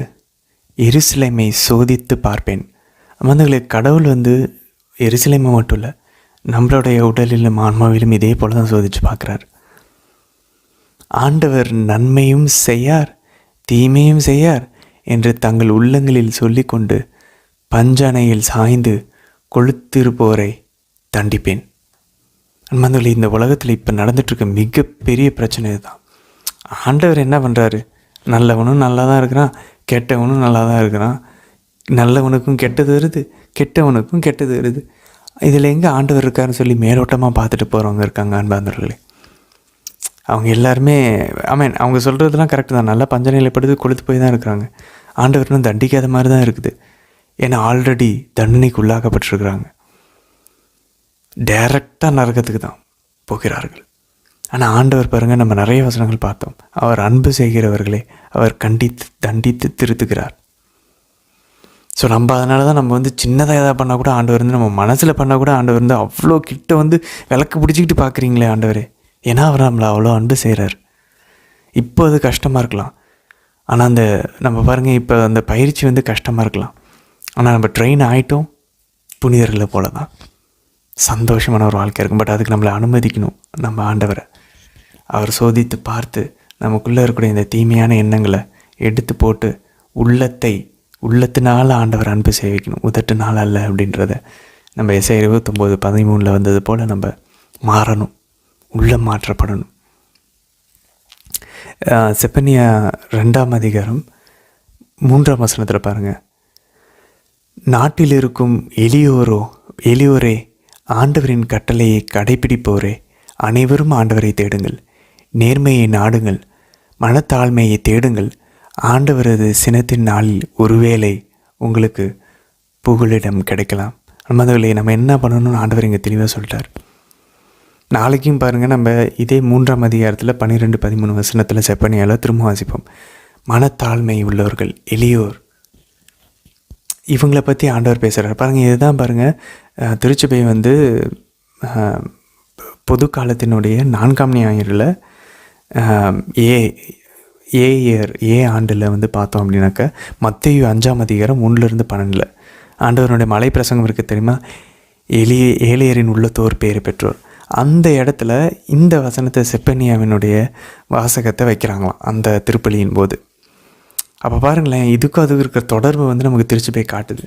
எருசலேமை சோதித்து பார்ப்பேன். மந்தங்களுக்கு கடவுள் எருசலேமை மட்டும் இல்லை, நம்மளுடைய உடலிலும் ஆன்மாவிலும் இதே போல தான் சோதித்து பார்க்குறார். ஆண்டவர் நன்மையும் செய்யார் தீமையும் செய்யார் என்று தங்கள் உள்ளங்களில் சொல்லிக்கொண்டு பஞ்சனையில் சாய்ந்து கொளுத்திருப்போரை தண்டிப்பேன். மந்தங்களே, இந்த உலகத்தில் இப்போ நடந்துட்டுருக்க மிகப்பெரிய பிரச்சனை இதுதான். ஆண்டவர் என்ன பண்ணுறாரு? நல்லவனும் நல்லா தான் இருக்கிறான், கெட்டவனும் நல்லா தான் இருக்கிறான். நல்லவனுக்கும் கெட்டது வருது, கெட்டவனுக்கும் கெட்டது வருது. இதில் எங்கே ஆண்டவர் இருக்காருன்னு சொல்லி மேலோட்டமாக பார்த்துட்டு போகிறவங்க இருக்காங்க அன்பார்ந்தவர்களே. அவங்க எல்லாருமே அவங்க சொல்கிறதுலாம் கரெக்டு தான். நல்லா பஞ்சநிலைப்படுது கொளுத்து போய் தான் இருக்கிறாங்க. ஆண்டவர்னு தண்டிக்காத மாதிரி தான் இருக்குது. ஏன்னா ஆல்ரெடி தண்டனைக்கு உள்ளாக்கப்பட்டிருக்கிறாங்க. டைரக்டாக நரகத்துக்கு தான் போகிறார்கள். ஆனால் ஆண்டவர் பாருங்கள், நம்ம நிறைய வசனங்கள் பார்த்தோம். அவர் அன்பு செய்கிறவர்களே அவர் தண்டித்து திருத்துகிறார். ஸோ நம்ம அதனால தான் நம்ம வந்து சின்னதாக எதாவது பண்ணால் கூட ஆண்டவர் வந்து, நம்ம மனசில் பண்ணால் கூட ஆண்டவர் வந்து அவ்வளோ கிட்ட வந்து விளக்கு பிடிச்சிக்கிட்டு பார்க்குறீங்களே ஆண்டவரே. ஏன்னா அவர் நம்மளை அவ்வளோ அன்பு செய்கிறார். இப்போ அது கஷ்டமாக இருக்கலாம், ஆனால் அந்த நம்ம பாருங்கள், இப்போ அந்த பயிற்சி வந்து கஷ்டமாக இருக்கலாம், ஆனால் நம்ம ட்ரெயின் ஆகிட்டோம் புனிதர்களை போல தான் சந்தோஷமான ஒரு வாழ்க்கை இருக்கும். பட் அதுக்கு நம்மளை அனுமதிக்கணும். நம்ம ஆண்டவரை அவர் சோதித்து பார்த்து நமக்குள்ளே இருக்கக்கூடிய இந்த தீமையான எண்ணங்களை எடுத்து போட்டு உள்ளத்தினால ஆண்டவர் அன்பு சேவிக்கணும், உதட்டுனால அல்ல அப்படின்றத நம்ம எஸ்ஐ 29:13 வந்தது போல் நம்ம மாறணும், உள்ளம் மாற்றப்படணும். செப்பனியா 2ஆம் அதிகாரம் 3ஆம் வசனத்தில் பாருங்கள், நாட்டில் இருக்கும் எளியோரே, ஆண்டவரின் கட்டளையை கடைபிடிப்போரே, அனைவரும் ஆண்டவரை தேடுங்கள், நேர்மையை நாடுங்கள், மனத்தாழ்மையை தேடுங்கள், ஆண்டவரது சினத்தின் நாளில் ஒருவேளை உங்களுக்கு புகலிடம் கிடைக்கலாம். நம்ம என்ன பண்ணணும்னு ஆண்டவர் இங்கே தெளிவாக சொல்லிட்டார். நாளைக்கும் பாருங்கள், நம்ம இதே 3ஆம் அதிகாரத்தில் 12-13 வசனத்தில் செப்பனியால் திரும்ப வாசிப்போம். மனத்தாழ்மை உள்ளவர்கள், எளியோர், இவங்களை பற்றி ஆண்டவர் பேசுகிறார். பாருங்கள், இதுதான் பாருங்கள், திருச்சபை வந்து பொது காலத்தினுடைய 4ஆம் ஞாயிறில் ஏ ஆண்டில் வந்து பார்த்தோம் அப்படின்னாக்கா, மத்தேயு 5ஆம் அதிகாரம் 1-12 ஆண்டவருடைய மலை பிரசங்கம் இருக்குது தெரியுமா, ஏழையரின் உள்ளத்தோர் பேறு பெற்றோர். அந்த இடத்துல இந்த வசனத்தை செப்பனியாவினுடைய வாசகத்தை வைக்கிறாங்களாம் அந்த திருப்பலியின் போது. அப்போ பாருங்களேன், இதுக்கும் அதுக்கு இருக்கிற தொடர்பு வந்து நமக்கு திருச்சபை காட்டுது.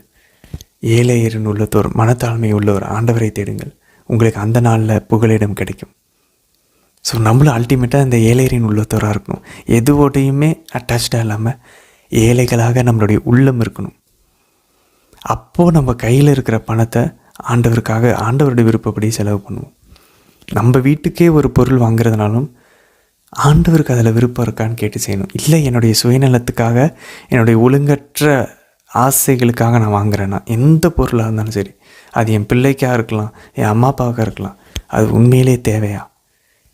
ஏழையரின் உள்ளத்தோர், மனத்தாழ்மை உள்ளோர், ஆண்டவரை தேடுங்கள், உங்களுக்கு அந்த நாளில் புகலிடம் கிடைக்கும். ஸோ நம்மளும் அல்டிமேட்டாக இந்த ஏழையரின் உள்ளத்தோராக இருக்கணும். எதுவோடையுமே அட்டாச்சாக இல்லாமல் ஏழைகளாக நம்மளுடைய உள்ளம் இருக்கணும். அப்போது நம்ம கையில் இருக்கிற பணத்தை ஆண்டவருக்காக, ஆண்டவருடைய விருப்பப்படி செலவு பண்ணுவோம். நம்ம வீட்டுக்கே ஒரு பொருள் வாங்குறதுனாலும் ஆண்டவருக்கு அதில் விருப்பம் இருக்கான்னு கேட்டு செய்யணும். இல்லை என்னுடைய சுயநலத்துக்காக, என்னுடைய ஒழுங்கற்ற ஆசைகளுக்காக நான் வாங்குறேன்னா, எந்த பொருளாக இருந்தாலும் சரி, அது என் பிள்ளைக்காக இருக்கலாம், என் அம்மா அப்பாவுக்காக இருக்கலாம், அது உண்மையிலே தேவையா?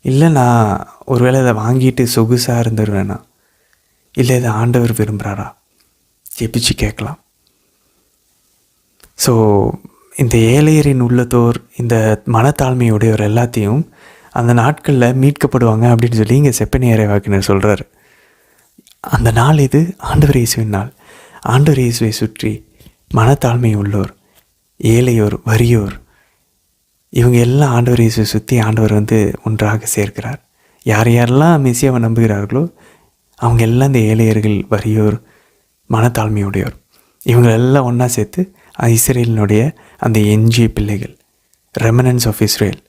இல்லை நான் ஒருவேளை இதை வாங்கிட்டு சொகுசாக இருந்துருவேனா? இல்லை இதை ஆண்டவர் விரும்புகிறாரா? ஜெபிச்சு கேட்கலாம். ஸோ இந்த ஏழையரின் உள்ளத்தோர், இந்த மனத்தாழ்மையுடையவர் எல்லாத்தையும் அந்த நாட்களில் மீட்கப்படுவாங்க அப்படின்னு சொல்லி இங்கே செப்பனியா இறைவாக்கினர் சொல்கிறார். அந்த நாள் இது ஆண்டவர் இயேசுவின் நாள். ஆண்டவர் இயேசுவை சுற்றி மனத்தாழ்மை உள்ளோர், ஏழையோர், வறியோர், இவங்க எல்லாம் ஆண்டவர் இயேசுவை சுற்றி ஆண்டவர் வந்து ஒன்றாக சேர்க்கிறார். யார் யாரெல்லாம் மெசியாவை நம்புகிறார்களோ அவங்க எல்லாம் இந்த ஏழையர்கள், வறியோர், மனத்தாழ்மையுடையோர், இவங்களெல்லாம் ஒன்றா சேர்த்து இஸ்ரேலினுடைய அந்த எஞ்சிய பிள்ளைகள், ரெமனன்ஸ் ஆஃப் இஸ்ரேல்,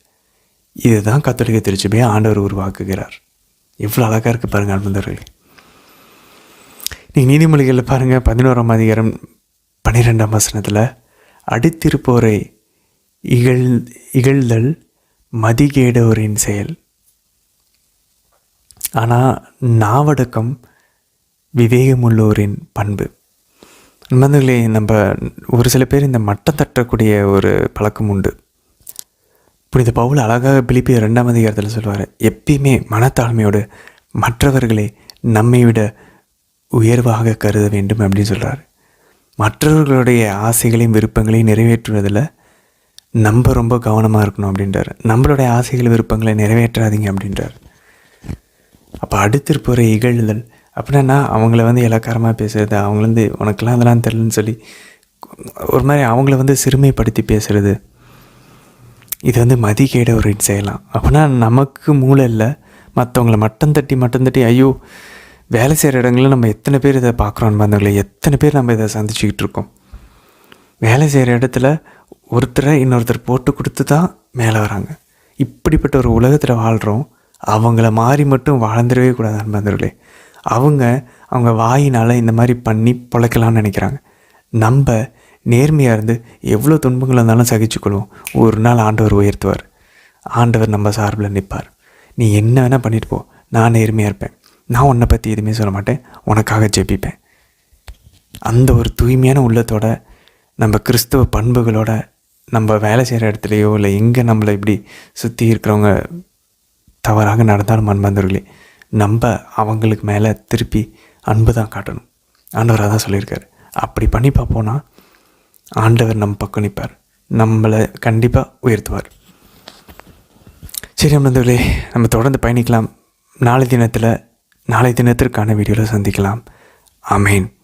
இதுதான் கத்தோலிக்க திருச்சபையை ஆண்டவர் உருவாக்குகிறார். எவ்வளோ அழகாக இருக்குது பாருங்கள் அன்பர்களே. நீங்கள் நீதிமொழிகளில் பாருங்கள் 11ஆம் அதிகாரம் 12ஆம் வசனத்தில், அடித்திருப்போரை இகழ்தல் மதிகேடோரின் செயல், ஆனால் நாவடக்கம் விவேகமுள்ளோரின் பண்பு. நண்பர்களே, நம்ம ஒரு சில பேர் இந்த மட்டம் தட்டக்கூடிய ஒரு பழக்கம் உண்டு. புனித பவுல் அழகாக பிலிப்பியர் 2ஆம் அதிகாரத்தில் சொல்லுவார், எப்பயுமே மனத்தாழ்மையோடு மற்றவர்களை நம்மை விட உயர்வாக கருத வேண்டும் அப்படின்னு சொல்கிறார். மற்றவர்களுடைய ஆசைகளையும் விருப்பங்களையும் நிறைவேற்றுவதில் நம்ம ரொம்ப கவனமாக இருக்கணும் அப்படின்றார். நம்மளுடைய ஆசைகள் விருப்பங்களை நிறைவேற்றாதீங்க அப்படின்றார். அப்போ அடுத்திருப்போரை இகழ்தல் அப்படின்னா அவங்கள வந்து இலக்காரமாக பேசுகிறது, அவங்கள வந்து உனக்கெல்லாம் அதெல்லாம் தெரியலன்னு சொல்லி ஒரு மாதிரி அவங்கள வந்து சிறுமைப்படுத்தி பேசுகிறது, இது வந்து மதிக்கேட ஒரு செய்யலாம். அப்படின்னா நமக்கு மூளை இல்லை, மற்றவங்கள மட்டம் தட்டி ஐயோ, வேலை செய்கிற இடங்களில் நம்ம எத்தனை பேர் இதை பார்க்குறோம் பாருங்களே, எத்தனை பேர் நம்ம இதை சந்திச்சுக்கிட்டு இருக்கோம். வேலை செய்கிற இடத்துல ஒருத்தரை இன்னொருத்தர் போட்டு கொடுத்து தான் மேலே வராங்க. இப்படிப்பட்ட ஒரு உலகத்தில் வாழ்கிறோம். அவங்கள மாறி மட்டும் வாழ்ந்துடவே கூடாது அன்பர்களே. அவங்க வாயினால் இந்த மாதிரி பண்ணி பொழைக்கலாம்னு நினைக்கிறாங்க. நம்ம நேர்மையாக இருந்து எவ்வளோ துன்பங்கள் இருந்தாலும் சகிச்சுக்கொள்வோம். ஒரு நாள் ஆண்டவர் உயர்த்துவார். ஆண்டவர் நம்ம சார்பில் நிற்பார். நீ என்ன வேணால் பண்ணிட்டு போ, நான் நேர்மையாக இருப்பேன், நான் உன்னை பற்றி எதுவுமே சொல்ல மாட்டேன், உனக்காக ஜெபிப்பேன். அந்த ஒரு தூய்மையான உள்ளத்தோட, நம்ம கிறிஸ்துவ பண்புகளோட நம்ம வேலை செய்கிற இடத்துலையோ இல்லை எங்கே நம்மளை இப்படி சுற்றி இருக்கிறவங்க தவறாக நடந்தாலும் அன்பந்தவர்களே, நம்ம அவங்களுக்கு மேலே திருப்பி அன்பு தான் காட்டணும். ஆண்டவராக தான் சொல்லியிருக்காரு. அப்படி பண்ணி பார்ப்போன்னா ஆண்டவர் நம்ம பக்கம் நிற்பார், நம்மளை கண்டிப்பாக உயர்த்துவார். சரி நண்பர்களே, நம்ம தொடர்ந்து பயணிக்கலாம். நாளை தினத்திற்கான வீடியோவில் சந்திக்கலாம். ஆமேன்.